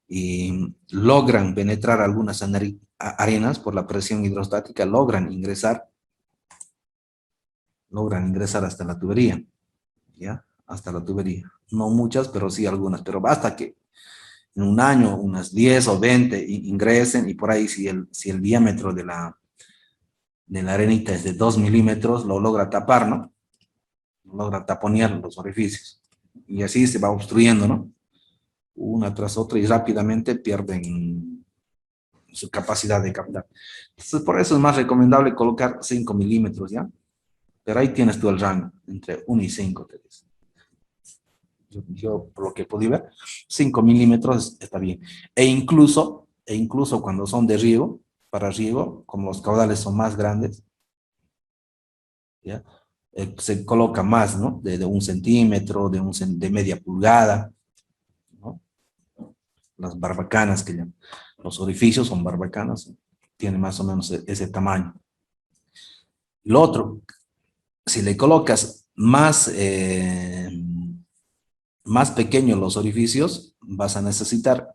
y logran penetrar algunas arenas por la presión hidrostática, logran ingresar hasta la tubería, ¿ya? Hasta la tubería. No muchas, pero sí algunas, pero basta que en un año unas 10 o 20 ingresen y por ahí si el diámetro de la arenita es de 2 milímetros, lo logra tapar, ¿no? Logra taponear los orificios. Y así se va obstruyendo, ¿no? Una tras otra y rápidamente pierden su capacidad de captar. Entonces, por eso es más recomendable colocar 5 milímetros, ¿ya? Pero ahí tienes tú el rango, entre 1 y 5, te dice. Yo, por lo que pude ver, 5 milímetros está bien. E incluso cuando son de riego, para riego, como los caudales son más grandes, ¿ya? Se coloca más, ¿no? De 1 centímetro, de media pulgada, ¿no? Las barbacanas que llaman. Los orificios son barbacanas, tienen más o menos ese tamaño. Lo otro, si le colocas más pequeños los orificios, vas a necesitar,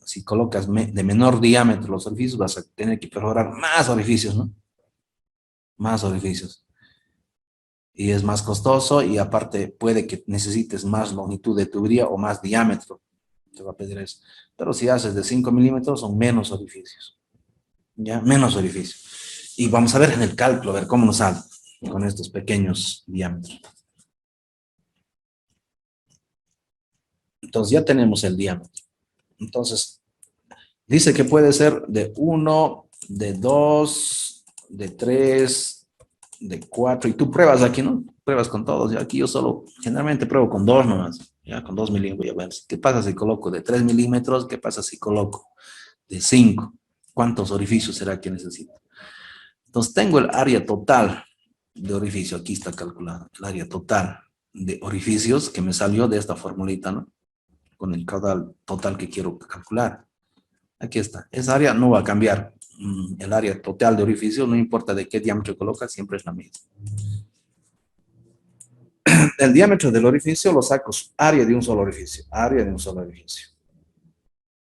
si colocas de menor diámetro los orificios, vas a tener que perforar más orificios, ¿no? Más orificios. Y es más costoso y aparte puede que necesites más longitud de tubería o más diámetro. Te va a pedir eso. Pero si haces de 5 milímetros son menos orificios. ¿Ya? Menos orificios. Y vamos a ver en el cálculo, a ver cómo nos sale con estos pequeños diámetros. Entonces ya tenemos el diámetro. Entonces, dice que puede ser de 1, de 2, de 3, de 4, y tú pruebas aquí, ¿no? Pruebas con todos. Aquí yo solo, generalmente pruebo con 2 nomás, ya con 2 milímetros. Voy a ver qué pasa si coloco de 3 milímetros, qué pasa si coloco de 5. ¿Cuántos orificios será que necesito? Entonces tengo el área total de orificio. Aquí está calculado el área total de orificios que me salió de esta formulita, ¿no? Con el caudal total que quiero calcular. Aquí está. Esa área no va a cambiar. El área total de orificio, no importa de qué diámetro colocas, siempre es la misma. El diámetro del orificio lo saco área de un solo orificio. Área de un solo orificio.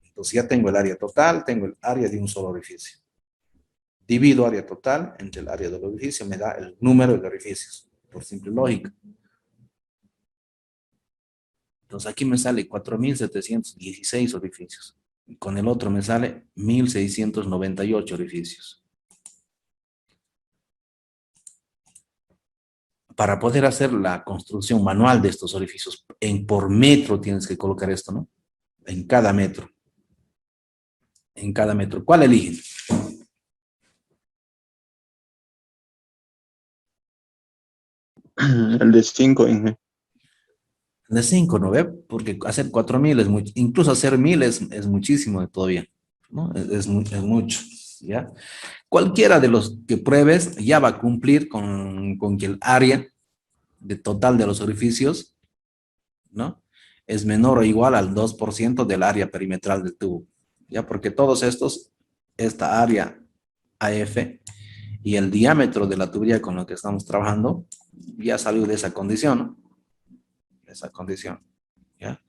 Entonces ya tengo el área total, tengo el área de un solo orificio. Divido área total entre el área del orificio, me da el número de orificios, por simple lógica. Entonces aquí me sale 4.716 orificios. Y con el otro me sale 1.698 orificios. Para poder hacer la construcción manual de estos orificios, por metro tienes que colocar esto, ¿no? En cada metro. En cada metro. ¿Cuál eligen? El de 5, Inge. De 5, ¿no ve? Porque hacer 4.000 es mucho, incluso hacer 1.000 es muchísimo todavía, ¿no? Es mucho, ¿ya? Cualquiera de los que pruebes ya va a cumplir con que el área de total de los orificios, ¿no? Es menor o igual al 2% del área perimetral del tubo, ¿ya? Porque todos estos, esta área AF y el diámetro de la tubería con la que estamos trabajando, ya salió de esa condición, ¿no? De esa condición, ¿ya?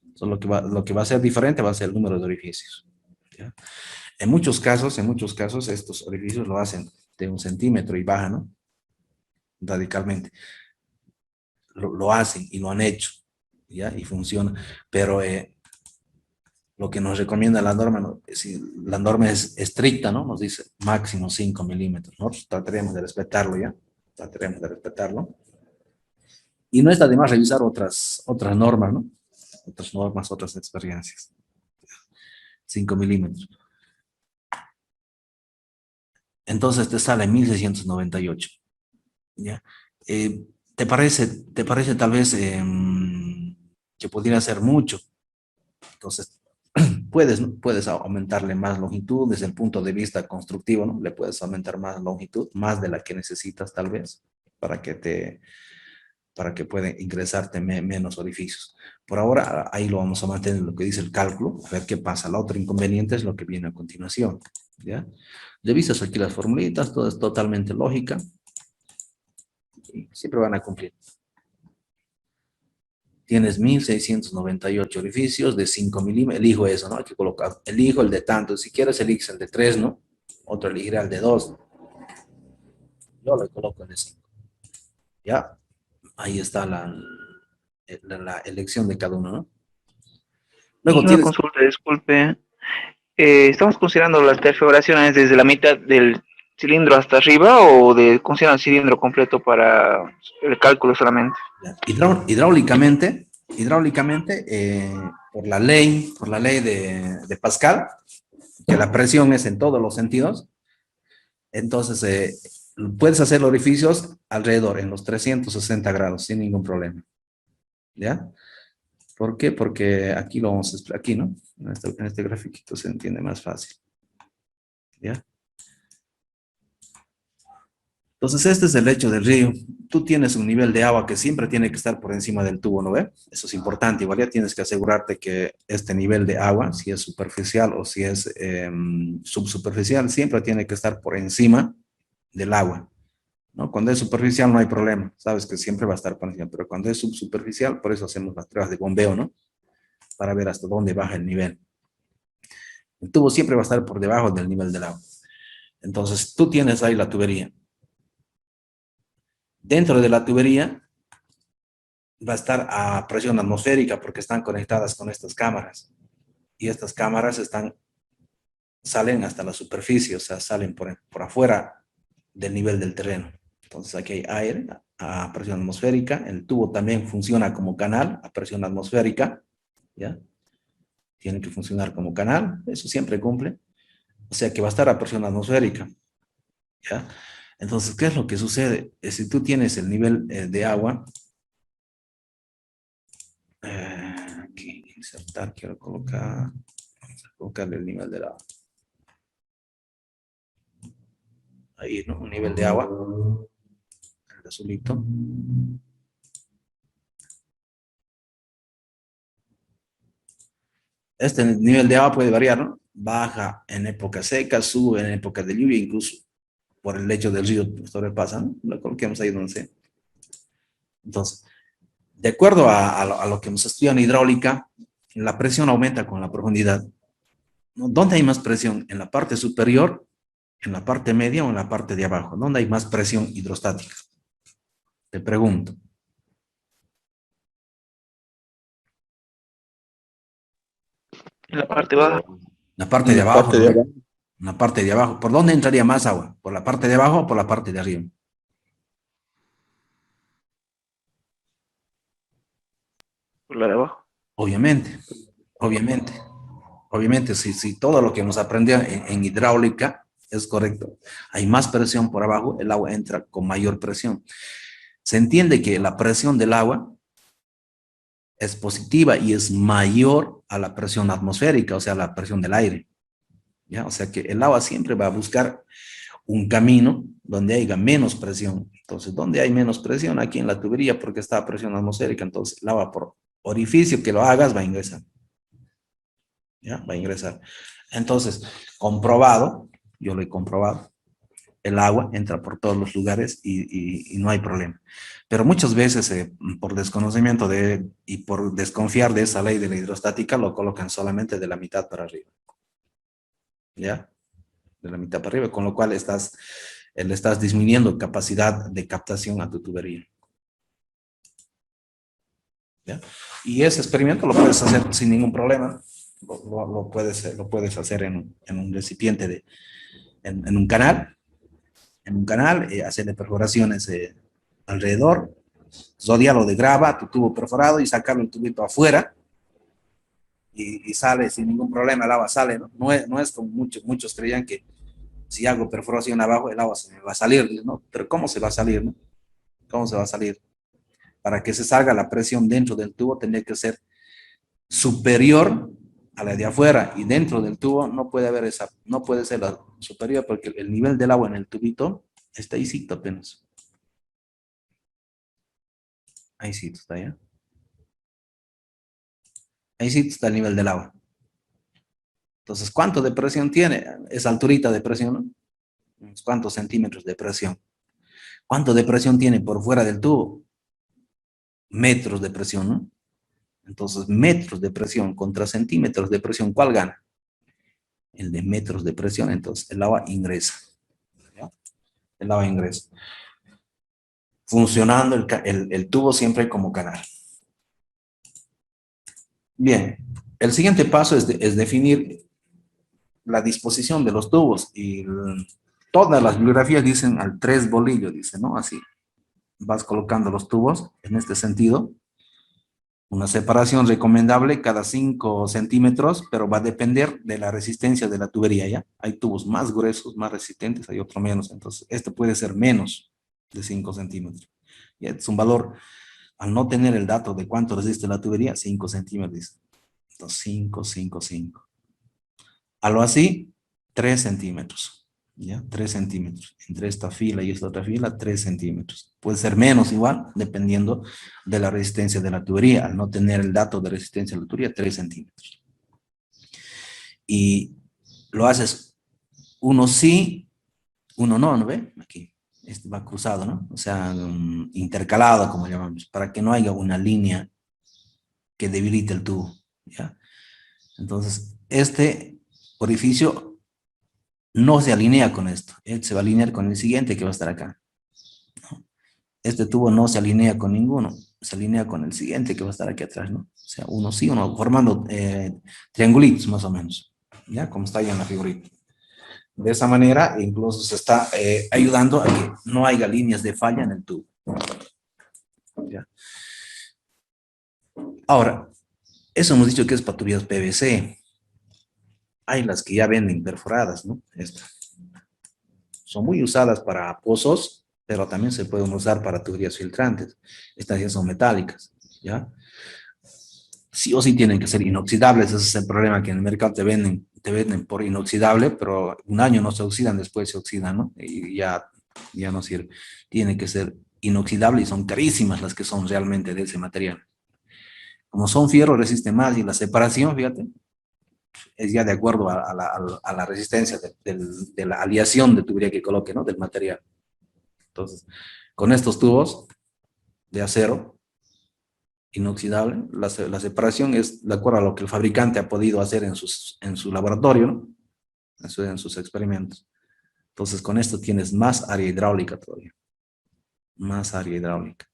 Entonces, lo que va a ser diferente va a ser el número de orificios, ¿ya? En muchos casos, estos orificios lo hacen de 1 centímetro y baja, ¿no? Radicalmente. Lo hacen y lo han hecho, ¿ya? Y funciona. Pero lo que nos recomienda la norma, ¿no? Si la norma es estricta, ¿no? Nos dice máximo 5 milímetros. Nosotros trataremos de respetarlo, ¿ya? Trataremos de respetarlo. Y no está de más revisar otras normas, ¿no? Otras normas, otras experiencias. 5 milímetros. Entonces te sale 1.698, ¿ya? ¿Te parece tal vez que podría ser mucho? Entonces, puedes aumentarle más longitud desde el punto de vista constructivo, ¿no? Le puedes aumentar más longitud, más de la que necesitas tal vez, para que pueda ingresarte menos orificios. Por ahora, ahí lo vamos a mantener lo que dice el cálculo, a ver qué pasa. La otra inconveniente es lo que viene a continuación, ¿ya? Revisas aquí las formulitas, todo es totalmente lógica, y siempre van a cumplir. Tienes 1.698 orificios de 5 milímetros, elijo eso, ¿no? Hay que colocar, elijo el de tanto, si quieres eliges el de 3, ¿no? Otro elegirá el de 2. Yo le coloco el de 5. Ya, ahí está la elección de cada uno, ¿no? Luego Y una tienes, consulta, disculpe. ¿Estamos considerando las perforaciones desde la mitad del cilindro hasta arriba o consideran el cilindro completo para el cálculo solamente? hidráulicamente, por la ley de Pascal, que la presión es en todos los sentidos, entonces puedes hacer orificios alrededor, en los 360 grados, sin ningún problema. ¿Ya? ¿Por qué? Porque aquí lo vamos a explicar, aquí, ¿no? En este grafiquito se entiende más fácil. ¿Ya? Entonces, este es el lecho del río. Tú tienes un nivel de agua que siempre tiene que estar por encima del tubo, ¿no ve? Eso es importante. Igual ya tienes que asegurarte que este nivel de agua, si es superficial o si es subsuperficial, siempre tiene que estar por encima del agua, ¿no? Cuando es superficial no hay problema. Sabes que siempre va a estar por encima, pero cuando es subsuperficial, por eso hacemos las pruebas de bombeo, ¿no? Para ver hasta dónde baja el nivel. El tubo siempre va a estar por debajo del nivel del agua. Entonces, tú tienes ahí la tubería. Dentro de la tubería va a estar a presión atmosférica porque están conectadas con estas cámaras. Y estas cámaras salen hasta la superficie, o sea, salen por afuera del nivel del terreno. Entonces aquí hay aire a presión atmosférica. El tubo también funciona como canal a presión atmosférica, ¿ya? Tiene que funcionar como canal, eso siempre cumple. O sea que va a estar a presión atmosférica, ¿ya? Entonces, ¿qué es lo que sucede? Si tú tienes el nivel de agua, aquí, insertar, quiero colocar, vamos a colocarle el nivel del agua. Ahí, ¿no? Un nivel de agua. el azulito. Este nivel de agua puede variar, ¿no? Baja en época seca, sube en época de lluvia, incluso por el lecho del río sobrepasa, ¿no? Lo coloquemos ahí donde sea. Entonces, de acuerdo a lo que hemos estudiado en hidráulica, la presión aumenta con la profundidad. ¿Dónde hay más presión? ¿En la parte superior, en la parte media o en la parte de abajo? ¿Dónde hay más presión hidrostática? Te pregunto. En la parte baja. La parte de abajo, ¿no? En la parte de abajo. ¿Por dónde entraría más agua? ¿Por la parte de abajo o por la parte de arriba? Por la de abajo. Obviamente, obviamente. Obviamente, si todo lo que hemos aprendido en hidráulica es correcto, hay más presión por abajo, el agua entra con mayor presión. Se entiende que la presión del agua es positiva y es mayor a la presión atmosférica, o sea, la presión del aire. ¿Ya? O sea que el agua siempre va a buscar un camino donde haya menos presión. Entonces, ¿dónde hay menos presión? Aquí en la tubería, porque está a presión atmosférica. Entonces, el agua por orificio que lo hagas va a ingresar. ¿Ya? Va a ingresar. Entonces, comprobado, yo lo he comprobado, el agua entra por todos los lugares y no hay problema. Pero muchas veces, por desconocimiento y por desconfiar de esa ley de la hidrostática, lo colocan solamente de la mitad para arriba. ¿Ya? De la mitad para arriba, con lo cual le estás disminuyendo capacidad de captación a tu tubería. ¿Ya? Y ese experimento lo puedes hacer sin ningún problema. Lo puedes hacer en un recipiente, en un canal. En un canal, hacerle perforaciones alrededor, rodearlo de grava, tu tubo perforado y sacarlo el tubito afuera. Y sale sin ningún problema, el agua sale, ¿no? No es como muchos creían que si hago perforación abajo, el agua se me va a salir, ¿no? Pero ¿cómo se va a salir, no? ¿Cómo se va a salir? Para que se salga la presión dentro del tubo, tendría que ser superior a la de afuera, y dentro del tubo no puede haber no puede ser la superior, porque el nivel del agua en el tubito está ahí apenas. Ahí sí está, ¿ya? Ahí sí está el nivel del agua. Entonces, ¿cuánto de presión tiene? Esa alturita de presión, ¿no? ¿Cuántos centímetros de presión? ¿Cuánto de presión tiene por fuera del tubo? Metros de presión, ¿no? Entonces, metros de presión contra centímetros de presión, ¿cuál gana? El de metros de presión. Entonces, el agua ingresa. ¿Ya? El agua ingresa. Funcionando el tubo siempre como canal. Bien, el siguiente paso es definir la disposición de los tubos. Y todas las bibliografías dicen al 3 bolillos, dice, ¿no? Así. Vas colocando los tubos en este sentido. Una separación recomendable cada 5 centímetros, pero va a depender de la resistencia de la tubería, ¿ya? Hay tubos más gruesos, más resistentes, hay otro menos. Entonces, este puede ser menos de 5 centímetros. Y es un valor, al no tener el dato de cuánto resiste la tubería, 5 centímetros. Entonces, 5. A lo así, 3 centímetros. ¿Ya? 3 centímetros. Entre esta fila y esta otra fila, 3 centímetros. Puede ser menos igual, dependiendo de la resistencia de la tubería. Al no tener el dato de resistencia de la tubería, 3 centímetros. Y lo haces uno sí, uno no, ¿no ve? Aquí. Este va cruzado, ¿no? O sea, intercalado, como llamamos, para que no haya una línea que debilite el tubo, ¿ya? Entonces, este orificio no se alinea con esto. Se va a alinear con el siguiente que va a estar acá. Este tubo no se alinea con ninguno. Se alinea con el siguiente que va a estar aquí atrás, ¿no? O sea, uno sí, uno, formando triangulitos más o menos. ¿Ya? Como está ahí en la figurita. De esa manera, incluso se está ayudando a que no haya líneas de falla en el tubo. ¿Ya? Ahora, eso hemos dicho que es para tuberías PVC. Hay las que ya venden perforadas, ¿no? Estas. Son muy usadas para pozos, pero también se pueden usar para tuberías filtrantes. Estas ya son metálicas, ¿ya? Sí o sí tienen que ser inoxidables, ese es el problema, que en el mercado te venden por inoxidable, pero un año no se oxidan, después se oxidan, ¿no? Y ya no sirve. Tiene que ser inoxidable y son carísimas las que son realmente de ese material. Como son fierro, resisten más y la separación, fíjate, es ya de acuerdo a la resistencia de la aleación de tubería que coloque, ¿no? Del material. Entonces, con estos tubos de acero inoxidable, la separación es de acuerdo a lo que el fabricante ha podido hacer en su laboratorio, ¿no? En sus experimentos. Entonces, con esto tienes más área hidráulica todavía. Más área hidráulica.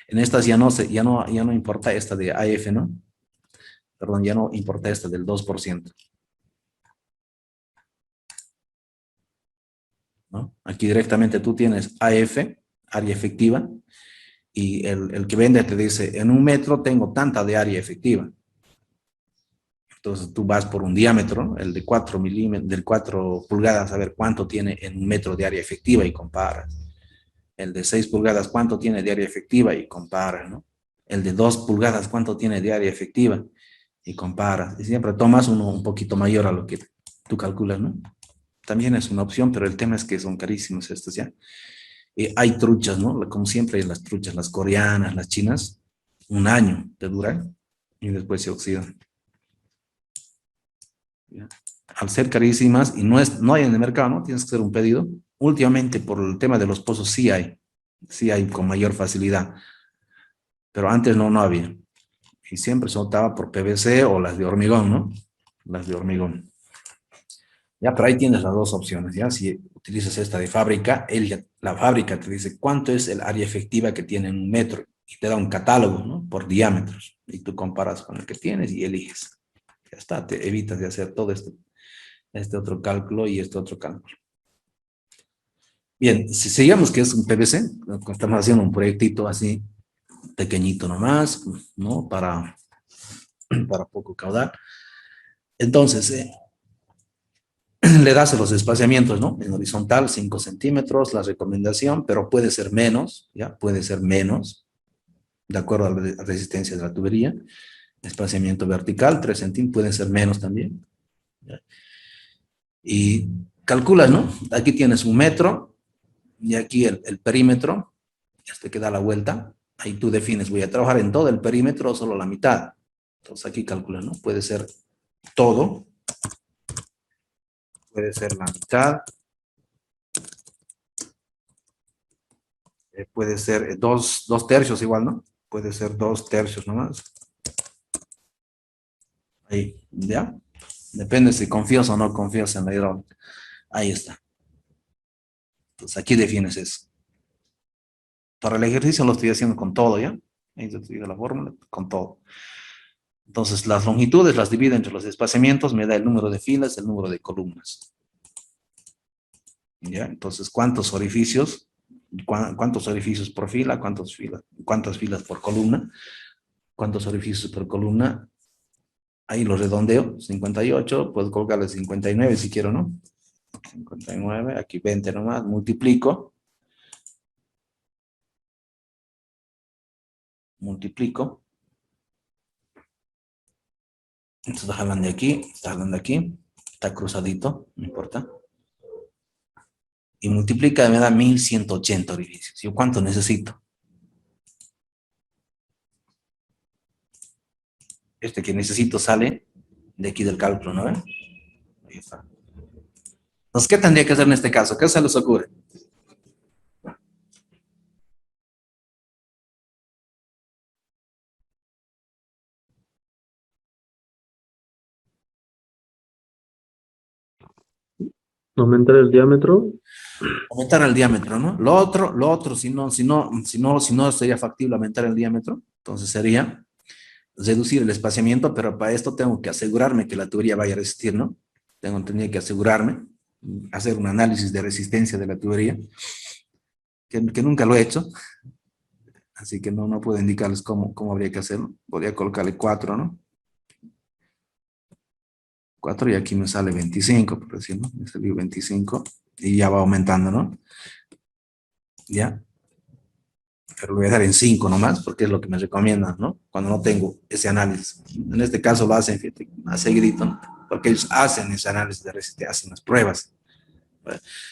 En estas ya no importa esta de AF, ¿no? Perdón, ya no importa esta del 2%. ¿No? Aquí directamente tú tienes AF, área efectiva, y el que vende te dice, en 1 metro tengo tanta de área efectiva. Entonces tú vas por un diámetro, el de 4 milímetros, del 4 pulgadas, a ver cuánto tiene en 1 metro de área efectiva y comparas. El de 6 pulgadas, cuánto tiene de área efectiva y comparas, ¿no? El de 2 pulgadas, cuánto tiene de área efectiva y comparas. Y siempre tomas uno un poquito mayor a lo que tú calculas, ¿no? También es una opción, pero el tema es que son carísimos estos ya. Hay truchas, ¿no? Como siempre hay las truchas, las coreanas, las chinas, 1 año te duran y después se oxidan. ¿Ya? Al ser carísimas y no hay en el mercado, ¿no? Tienes que hacer un pedido. Últimamente por el tema de los pozos sí hay con mayor facilidad, pero antes no había. Y siempre se optaba por PVC o las de hormigón, ¿no? Las de hormigón. Ya, pero ahí tienes las dos opciones, ¿ya? Si utilizas esta de fábrica, la fábrica te dice cuánto es el área efectiva que tiene en 1 metro y te da un catálogo, ¿no? Por diámetros. Y tú comparas con el que tienes y eliges. Ya está, te evitas de hacer todo este otro cálculo y este otro cálculo. Bien, si seguimos que es un PVC, estamos haciendo un proyectito así, pequeñito nomás, ¿no? Para poco caudal. Entonces, le das los espaciamientos, ¿no? En horizontal, 5 centímetros, la recomendación, pero puede ser menos, ¿ya? Puede ser menos, de acuerdo a la resistencia de la tubería. Espaciamiento vertical, 3 centímetros, pueden ser menos también. ¿Ya? Y calculas, ¿no? Aquí tienes 1 metro, y aquí el perímetro, este que da la vuelta, ahí tú defines, voy a trabajar en todo el perímetro o solo la mitad. Entonces aquí calculas, ¿no? Puede ser todo, puede ser la mitad, puede ser 2/3 igual, ¿no? Puede ser 2/3 nomás. Ahí, ¿ya? Depende si confías o no confías en la hidráulica. Ahí está. Entonces aquí defines eso. Para el ejercicio lo estoy haciendo con todo, ¿ya? Ahí te estoy la fórmula, con todo. Entonces las longitudes las divido entre los espaciamientos, me da el número de filas, el número de columnas. ¿Ya? Entonces, ¿cuántos orificios por fila? ¿Cuántas filas por columna? ¿Cuántos orificios por columna? Ahí lo redondeo, 58, puedo colocarle 59 si quiero, ¿no? 59, aquí 20 nomás, multiplico. Entonces jalan de aquí, jalan de aquí, está cruzadito, no importa. Y multiplica, me da 1180 orificios. ¿Yo cuánto necesito? Este que necesito sale de aquí del cálculo, ¿no? Ahí está. Entonces, ¿qué tendría que hacer en este caso? ¿Qué se les ocurre? Aumentar el diámetro. Aumentar el diámetro, ¿no? Lo otro, si no sería factible aumentar el diámetro, entonces sería reducir el espaciamiento, pero para esto tengo que asegurarme que la tubería vaya a resistir, ¿no? Tendría que asegurarme, hacer un análisis de resistencia de la tubería, que nunca lo he hecho, así que no puedo indicarles cómo habría que hacerlo. Podría colocarle 4, ¿no? 4 y aquí me sale 25, por decir, ¿no? Me salió 25 y ya va aumentando, ¿no? Ya. Pero lo voy a dejar en 5 nomás, porque es lo que me recomiendan, ¿no? Cuando no tengo ese análisis. En este caso lo hacen, fíjate, más seguidito, ¿no? Porque ellos hacen ese análisis de resistencia, hacen las pruebas.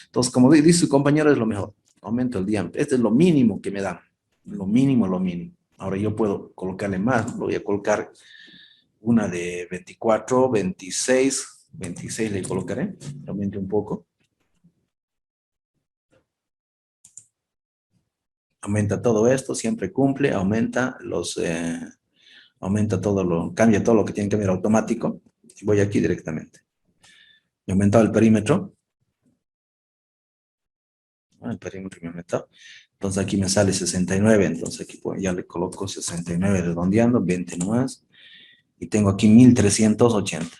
Entonces, como dice su compañero, es lo mejor. Aumento el diámetro. Este es lo mínimo que me da. Lo mínimo, lo mínimo. Ahora yo puedo colocarle más, ¿no? Lo voy a colocar una de 24, 26, 26 le colocaré, aumente un poco. Aumenta todo esto, siempre cumple, aumenta aumenta todo cambia todo lo que tiene que cambiar automático. Y voy aquí directamente. He aumentado el perímetro. El perímetro me ha aumentado. Entonces aquí me sale 69, entonces aquí pues, ya le coloco 69 redondeando, 20 nomás. Y tengo aquí 1380.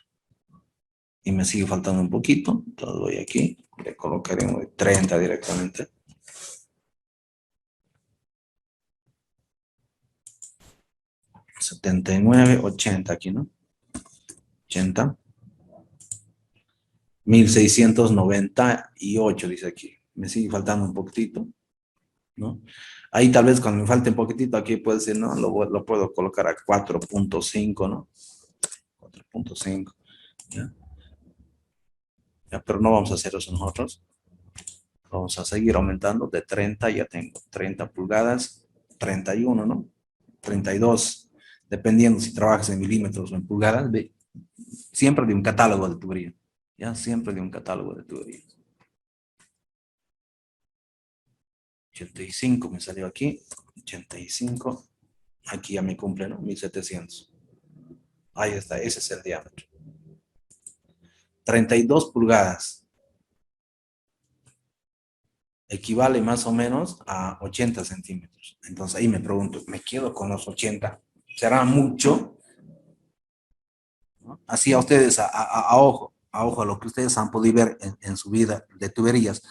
Y me sigue faltando un poquito, entonces voy aquí, le colocaré un 30 directamente. 79, 80 aquí, ¿no? 80. 1698 dice aquí. Me sigue faltando un poquitito, ¿no? Ahí tal vez cuando me falte un poquitito aquí puede ser, ¿no? Lo puedo colocar a 4.5, ¿no? 4.5, ¿ya? Ya, pero no vamos a hacer eso nosotros. Vamos a seguir aumentando de 30, ya tengo 30 pulgadas, 31, ¿no? 32, dependiendo si trabajas en milímetros o en pulgadas, siempre de un catálogo de tubería, ¿ya? Siempre de un catálogo de tubería. 85 me salió aquí, 85, aquí ya me cumple, ¿no? 1700. Ahí está, ese es el diámetro. 32 pulgadas. Equivale más o menos a 80 centímetros. Entonces ahí me pregunto, ¿me quedo con los 80? ¿Será mucho? ¿No? Así a ustedes, a ojo, a lo que ustedes han podido ver en su vida de tuberías.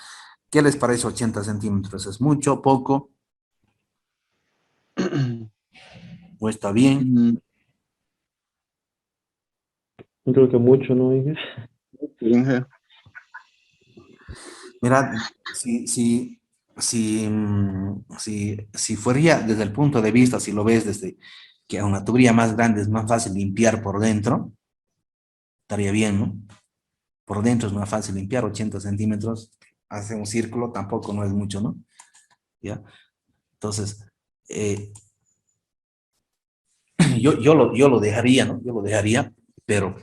¿Qué les parece 80 centímetros? ¿Es mucho, poco? ¿O está bien? Mm, Yo creo que mucho, ¿no, Inge? Inge. Mira, si fuera desde el punto de vista, si lo ves desde que a una tubería más grande es más fácil limpiar por dentro, estaría bien, ¿no? Por dentro es más fácil limpiar, 80 centímetros, hace un círculo, tampoco no es mucho, ¿no? ¿Ya? Entonces, eh, yo lo dejaría, ¿no? Yo lo dejaría, pero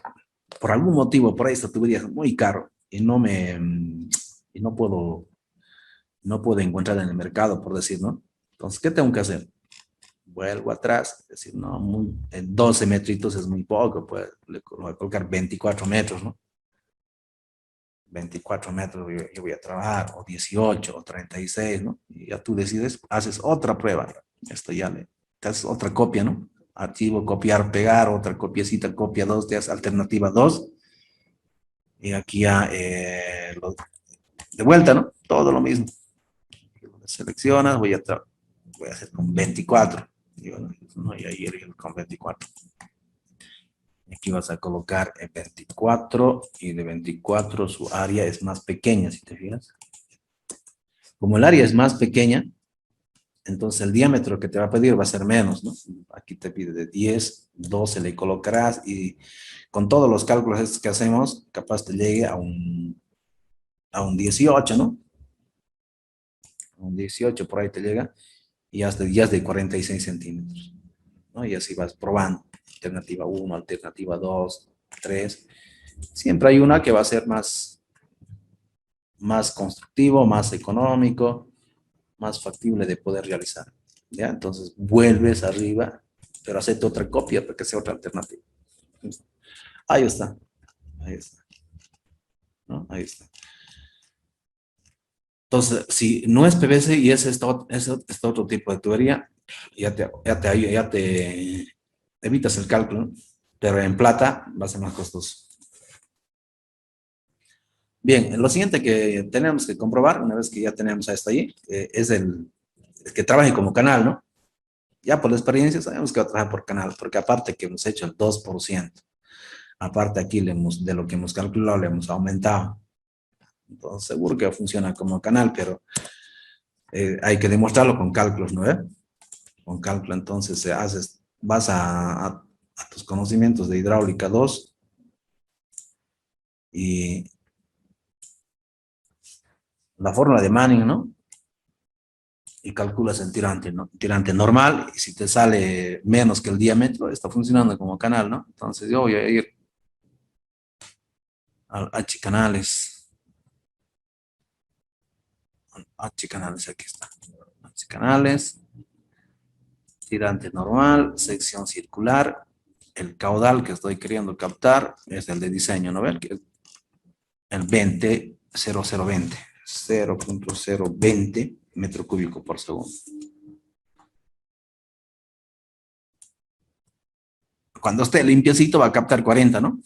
por algún motivo, por ahí esta tubería es muy caro y y no puedo encontrar en el mercado, por decir, ¿no? Entonces, ¿qué tengo que hacer? Vuelvo atrás, es decir, no, 12 metritos es muy poco, pues le voy a colocar 24 metros, ¿no? 24 metros yo voy a trabajar, o 18, o 36, ¿no? Y ya tú decides, haces otra prueba. Esto ya te haces otra copia, ¿no? Archivo, copiar, pegar, otra copiecita, copia 2, te haces alternativa 2. Y aquí ya, de vuelta, ¿no? Todo lo mismo. Seleccionas, voy a hacer con 24. Digo, no, ya ir con 24. Aquí vas a colocar 24 y de 24 su área es más pequeña, si te fijas. Como el área es más pequeña, entonces el diámetro que te va a pedir va a ser menos, ¿no? Aquí te pide de 10, 12 le colocarás y con todos los cálculos estos que hacemos, capaz te llegue a un 18, ¿no? A un 18 por ahí te llega y hasta ya es de 46 centímetros, ¿no? Y así vas probando. Alternativa 1, alternativa 2, 3. Siempre hay una que va a ser más constructivo, más económico, más factible de poder realizar. ¿Ya? Entonces vuelves arriba, pero hacete otra copia para que sea otra alternativa. Ahí está. Ahí está. ¿No? Ahí está. Entonces, si no es PVC y es este otro tipo de tubería, ya te evitas el cálculo, ¿no? Pero en plata va a ser más costoso. Bien, lo siguiente que tenemos que comprobar, una vez que ya tenemos a esto ahí, es el que trabaje como canal, ¿no? Ya por la experiencia sabemos que va a trabajar por canal, porque aparte que hemos hecho el 2%, aparte aquí de lo que hemos calculado le hemos aumentado. Entonces seguro que funciona como canal, pero hay que demostrarlo con cálculos, ¿no? Con cálculo entonces vas a tus conocimientos de hidráulica 2 y la fórmula de Manning, ¿no? y calculas el tirante, ¿no? Tirante normal, y si te sale menos que el diámetro, está funcionando como canal, ¿no? Entonces yo voy a ir al H canales. H canales, aquí está. H canales, tirante normal, sección circular. El caudal que estoy queriendo captar es el de diseño, ¿no ven? El 0.020 metro cúbico por segundo. Cuando esté limpiecito va a captar 40, ¿no?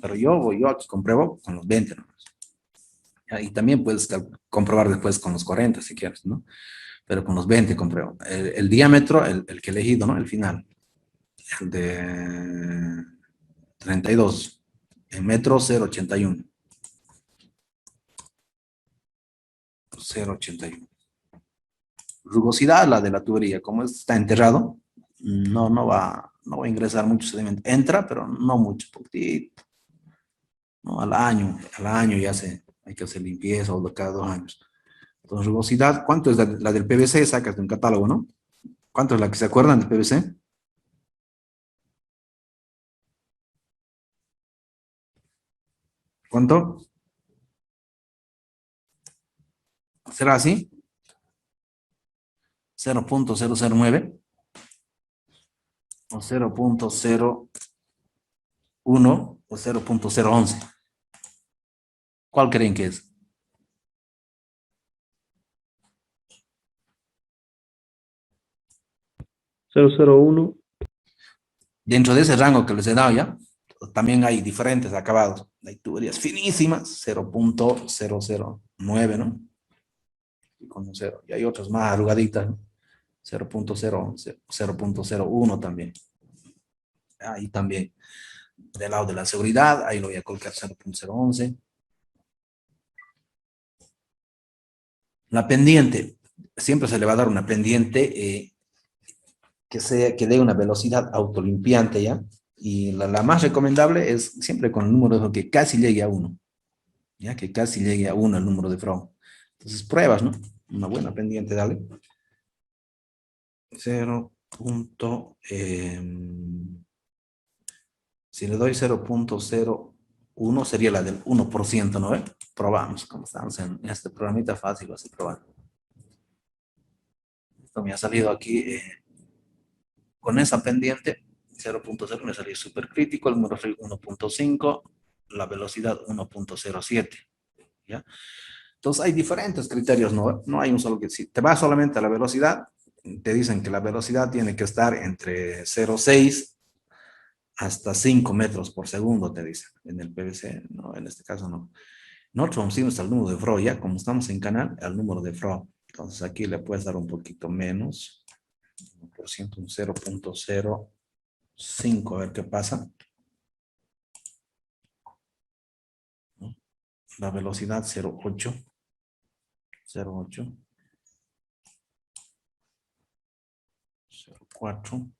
Pero yo aquí compruebo con los 20, ¿no? Y también puedes comprobar después con los 40 si quieres, ¿no? Pero con los 20 compruebo. El diámetro, el que he elegido, ¿no? El final, el de 32, en metro 0.81. 0.81. Rugosidad, la de la tubería, como está enterrado, no va a ingresar mucho sedimento. Entra, pero no mucho, poquitito. ¿No? Al año ya hay que hacer limpieza o cada 2 años. Entonces, rugosidad, ¿cuánto es la del PVC? Sacas de un catálogo, ¿no? ¿Cuánto es la que se acuerdan del PVC? ¿Cuánto? ¿Será así? 0.009 o 0.01 o 0.011. ¿Cuál creen que es? 001. Dentro de ese rango que les he dado ya, también hay diferentes acabados. Hay tuberías finísimas, 0.009, ¿no? Y con un 0. Y hay otras más arrugaditas, ¿no? 0.011, 0.01 también. Ahí también, del lado de la seguridad, ahí lo voy a colocar 0.011. La pendiente, siempre se le va a dar una pendiente que dé una velocidad autolimpiante, ¿ya? Y la más recomendable es siempre con el número de que casi llegue a 1, ¿ya? Que casi llegue a 1 el número de Fromm. Entonces pruebas, ¿no? Una buena pendiente, dale. 0. Si le doy 0.01 sería la del 1%, ¿no ve? Probamos, como estamos en este programita fácil, así probar. Esto me ha salido aquí con esa pendiente 0.0 me salió súper crítico, el número 1.5, la velocidad 1.07, ¿ya? Entonces hay diferentes criterios, no hay un solo que si te vas solamente a la velocidad, te dicen que la velocidad tiene que estar entre 0.6 hasta 5 metros por segundo, te dicen. En el PVC, no, en este caso no. Nosotros vamos al número de Fromm, ya como estamos en canal, al número de Fromm. Entonces aquí le puedes dar un poquito menos, 1%, un 0.05, a ver qué pasa. La velocidad 0.8, 0.8, 0.4,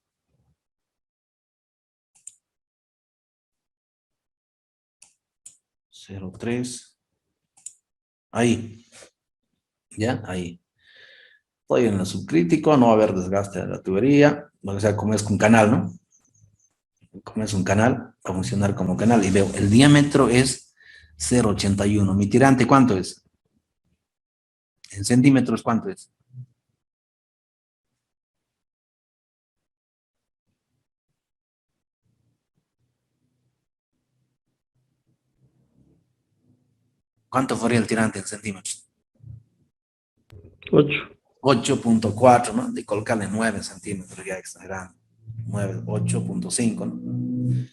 0.3, ahí, ya, ahí. Estoy en el subcrítico, no va a haber desgaste de la tubería, o sea, como es un canal, ¿no? Como es un canal, va a funcionar como canal. Y veo, el diámetro es 0.81. ¿Mi tirante cuánto es? En centímetros, ¿cuánto es? ¿Cuánto sería el tirante en centímetros? 8. 8.4, ¿no? De colocarle 9 centímetros, ya exagerando. 9, 8.5, ¿no?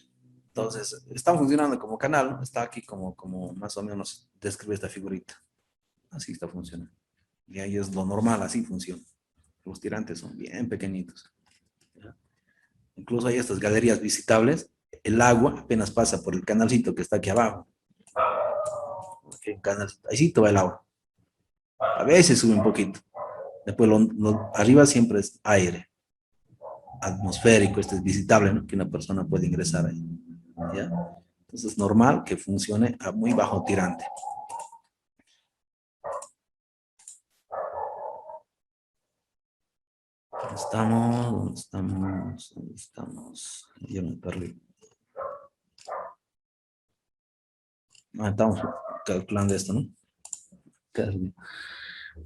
Entonces, está funcionando como canal, ¿no? Está aquí como más o menos describe esta figurita. Así está funcionando. Y ahí es lo normal, así funciona. Los tirantes son bien pequeñitos. ¿Ya? Incluso hay estas galerías visitables. El agua apenas pasa por el canalcito que está aquí abajo. Aquí ahí sí va el agua. A veces sube un poquito. Después arriba siempre es aire atmosférico, este es visitable, ¿no? Que una persona puede ingresar ahí. ¿Ya? Entonces es normal que funcione a muy bajo tirante. Estamos, ¿dónde estamos? Ya me perdí. Estamos calculando esto, ¿no?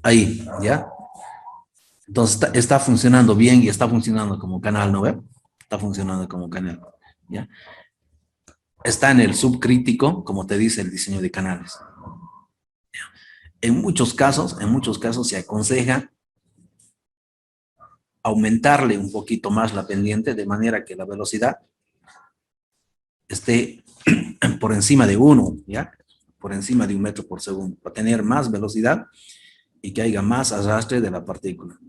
Ahí, ¿ya? Entonces está funcionando bien y está funcionando como canal, ¿no ve? Está funcionando como canal, ¿ya? Está en el subcrítico, como te dice el diseño de canales. En muchos casos se aconseja aumentarle un poquito más la pendiente de manera que la velocidad esté por encima de 1, ¿ya? Por encima de 1 metro por segundo, para tener más velocidad y que haya más arrastre de la partícula.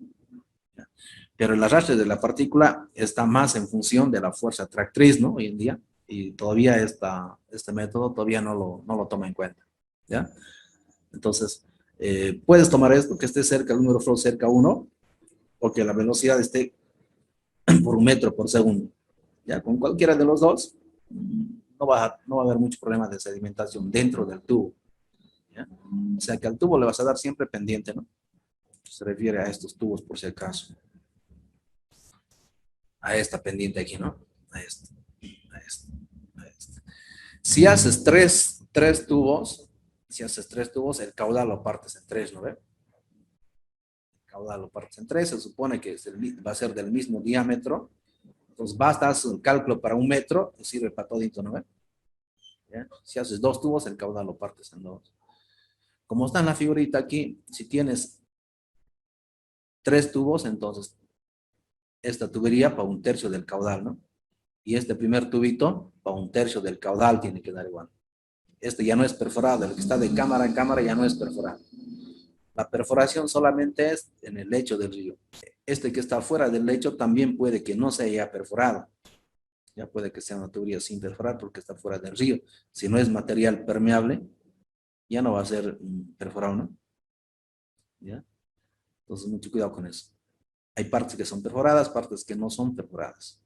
¿Ya? Pero el arrastre de la partícula está más en función de la fuerza tractriz, ¿no? Hoy en día, y todavía este método todavía no lo toma en cuenta, ¿ya? Entonces, puedes tomar esto, que esté cerca, el número flow cerca a 1, o que la velocidad esté por 1 metro por segundo. Ya, con cualquiera de los dos, no va a haber mucho problema de sedimentación dentro del tubo. ¿Ya? O sea que al tubo le vas a dar siempre pendiente, ¿no? Se refiere a estos tubos por si acaso. A esta pendiente aquí, ¿no? A esta, a esta, a esta. Si haces tres tubos, el caudal lo partes en tres, ¿no ve? El caudal lo partes en tres, se supone que va a ser del mismo diámetro. Entonces basta hacer un cálculo para 1 metro, y sirve para todito, ¿no ve? ¿Ya? Si haces 2 tubos, el caudal lo partes en 2. Como está en la figurita aquí, si tienes 3 tubos, entonces esta tubería para 1/3 del caudal, ¿no? Y este primer tubito para 1/3 del caudal tiene que dar igual. Este ya no es perforado, el que está de cámara en cámara ya no es perforado. La perforación solamente es en el lecho del río. Este que está fuera del lecho también puede que no se haya perforado. Ya puede que sea una tubería sin perforar porque está fuera del río. Si no es material permeable, ya no va a ser perforado, ¿no? ¿Ya? Entonces, mucho cuidado con eso. Hay partes que son perforadas, partes que no son perforadas.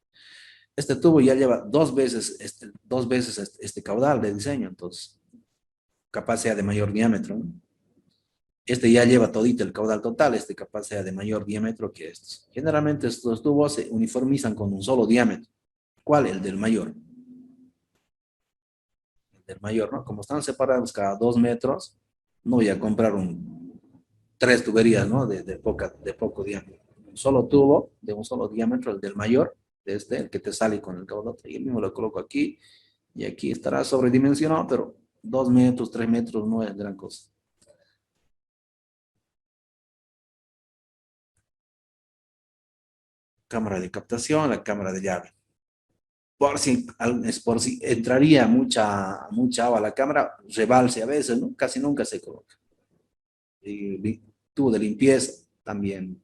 Este tubo ya lleva dos veces este caudal de diseño, entonces, capaz sea de mayor diámetro, ¿no? Este ya lleva todito el caudal total, este capaz sea de mayor diámetro que estos. Generalmente estos tubos se uniformizan con un solo diámetro. ¿Cuál? El del mayor. El del mayor, ¿no? Como están separados cada 2 metros, no voy a comprar tres tuberías, ¿no? De poco diámetro. Un solo tubo de un solo diámetro, el del mayor, de el que te sale con el caudal. Y el mismo lo coloco aquí, y aquí estará sobredimensionado, pero 2 metros, 3 metros no es gran cosa. Cámara de captación, la cámara de llave. Por si entraría mucha agua a la cámara, rebalse a veces, ¿no? Casi nunca se coloca. Y tubo de limpieza también,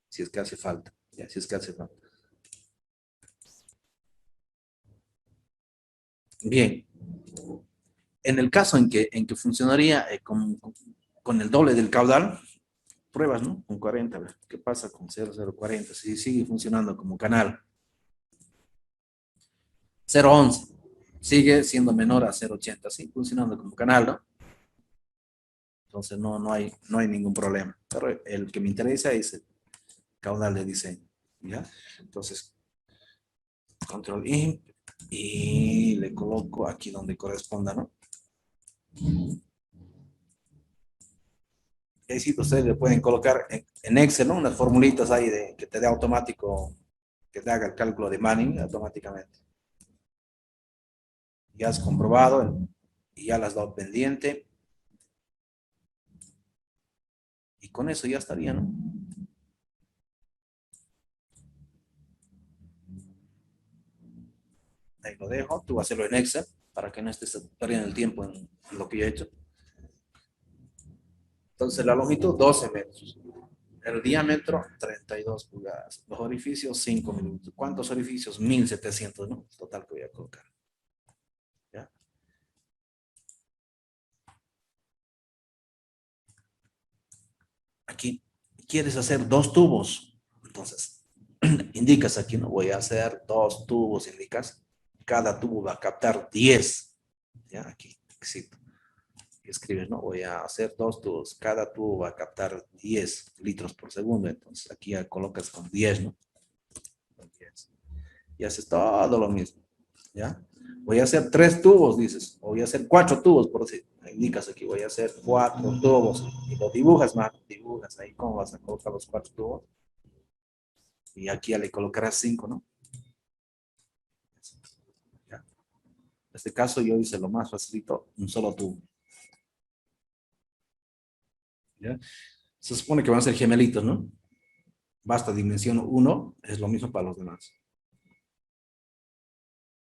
si es que hace falta. Ya, si es que hace falta. Bien. En el caso en que funcionaría con el doble del caudal, pruebas, ¿no? Con 40, a ver, ¿qué pasa con 0,040? Si sigue funcionando como canal. 0,11 sigue siendo menor a 0,80, sí, funcionando como canal, ¿no? Entonces no hay ningún problema. Pero el que me interesa es el caudal de diseño, ¿ya? Entonces, control I y le coloco aquí donde corresponda, ¿no? Y ahí sí, ustedes le pueden colocar en Excel, ¿no? Unas formulitas ahí que te dé automático, que te haga el cálculo de Manning automáticamente. Ya has comprobado y ya las has dado pendiente. Y con eso ya estaría, ¿no? Ahí lo dejo. Tú vas a hacerlo en Excel para que no estés perdiendo el tiempo en lo que yo he hecho. Entonces la longitud 12 metros. El diámetro 32 pulgadas. Los orificios 5 milímetros. ¿Cuántos orificios? 1700, ¿no? Total que voy a colocar. ¿Ya? Aquí quieres hacer 2 tubos. Entonces, indicas aquí, no voy a hacer 2 tubos, indicas. Cada tubo va a captar 10. ¿Ya? Aquí, exito. escribes, ¿no? Voy a hacer 2 tubos, cada tubo va a captar 10 litros por segundo, entonces aquí ya colocas con 10, ¿no? Con 10. Y haces todo lo mismo, ¿ya? Voy a hacer 3 tubos, dices, o voy a hacer 4 tubos, por decir, indicas aquí, voy a hacer 4 tubos, y lo dibujas, más, dibujas ahí, ¿cómo vas a colocar los 4 tubos? Y aquí ya le colocarás 5, ¿no? ¿Ya? En este caso yo hice lo más facilito, un solo tubo. ¿Ya? Se supone que van a ser gemelitos, ¿no? Basta dimensión 1, es lo mismo para los demás.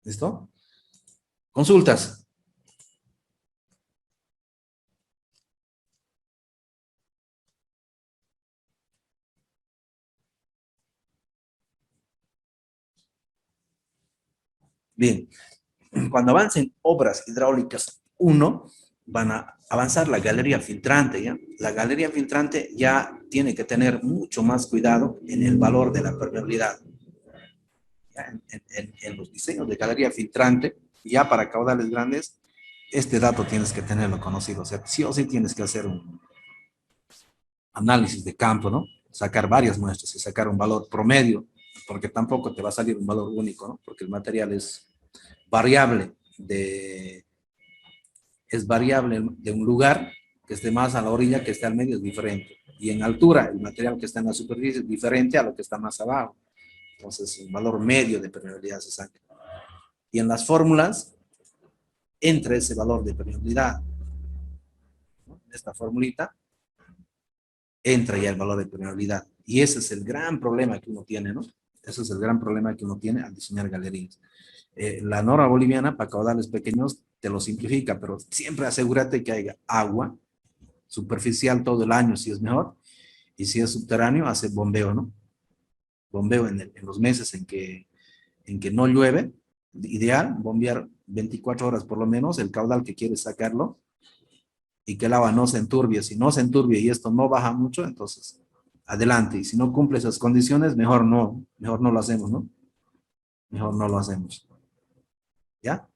¿Listo? Consultas. Bien, cuando avancen obras hidráulicas 1, van a avanzar la galería filtrante, ¿ya? La galería filtrante ya tiene que tener mucho más cuidado en el valor de la permeabilidad. ¿Ya? En los diseños de galería filtrante, ya para caudales grandes, este dato tienes que tenerlo conocido. O sea, sí o sí tienes que hacer un análisis de campo, ¿no? Sacar varias muestras y sacar un valor promedio, porque tampoco te va a salir un valor único, ¿no? Porque el material es variable es variable de un lugar que esté más a la orilla, que esté al medio, es diferente. Y en altura, el material que está en la superficie es diferente a lo que está más abajo. Entonces, un valor medio de permeabilidad se saca. Y en las fórmulas, entra ese valor de permeabilidad. ¿No? En esta formulita, entra ya el valor de permeabilidad. Y ese es el gran problema que uno tiene, ¿no? Ese es el gran problema que uno tiene al diseñar galerías. La norma boliviana para caudales pequeños te lo simplifica, pero siempre asegúrate que haya agua superficial todo el año, si es mejor, y si es subterráneo, hace bombeo, ¿no? Bombeo en los meses en que no llueve, ideal, bombear 24 horas por lo menos, el caudal que quieres sacarlo, y que el agua no se enturbie. Si no se enturbie y esto no baja mucho, entonces adelante, y si no cumple esas condiciones, mejor no lo hacemos, ¿no? Mejor no lo hacemos. ¿Ya?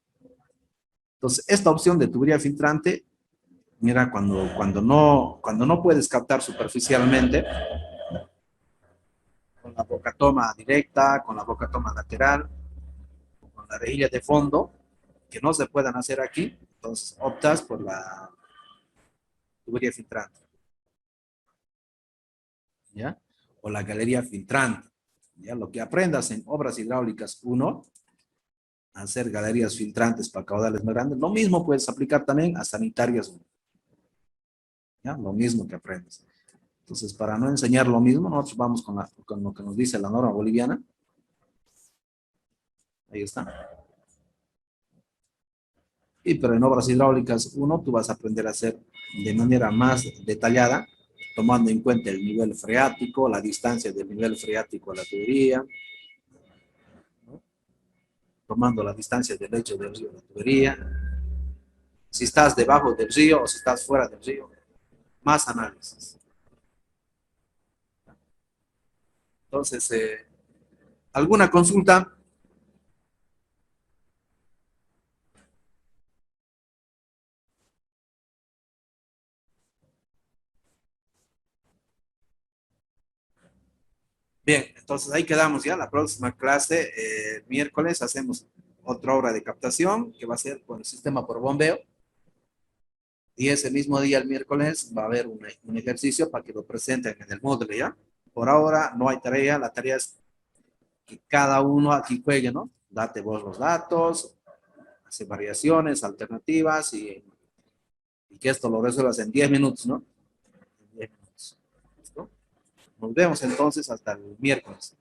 Entonces, esta opción de tubería filtrante, mira, cuando no puedes captar superficialmente, con la boca toma directa, con la boca toma lateral, con la rejilla de fondo, que no se puedan hacer aquí, entonces optas por la tubería filtrante, ¿ya? O la galería filtrante, ¿ya? Lo que aprendas en obras hidráulicas 1, hacer galerías filtrantes para caudales más grandes, lo mismo puedes aplicar también a sanitarias 1, ¿ya? Lo mismo que aprendes. Entonces, para no enseñar lo mismo, nosotros vamos con lo que nos dice la norma boliviana. Ahí está. Y pero en obras hidráulicas 1, tú vas a aprender a hacer de manera más detallada, tomando en cuenta el nivel freático, la distancia del nivel freático a la tubería, ¿no? Tomando la distancia del lecho del río a la tubería, si estás debajo del río o si estás fuera del río, más análisis. Entonces, ¿alguna consulta? Bien, entonces ahí quedamos ya. La próxima clase, miércoles, hacemos otra hora de captación que va a ser con el sistema por bombeo. Y ese mismo día, el miércoles, va a haber un ejercicio para que lo presenten en el módulo, ¿ya? Por ahora no hay tarea, la tarea es que cada uno aquí juegue, ¿no? Date vos los datos, hace variaciones, alternativas y que esto lo resuelvas en 10 minutos, ¿no? En 10 minutos. ¿Listo? Nos vemos entonces hasta el miércoles.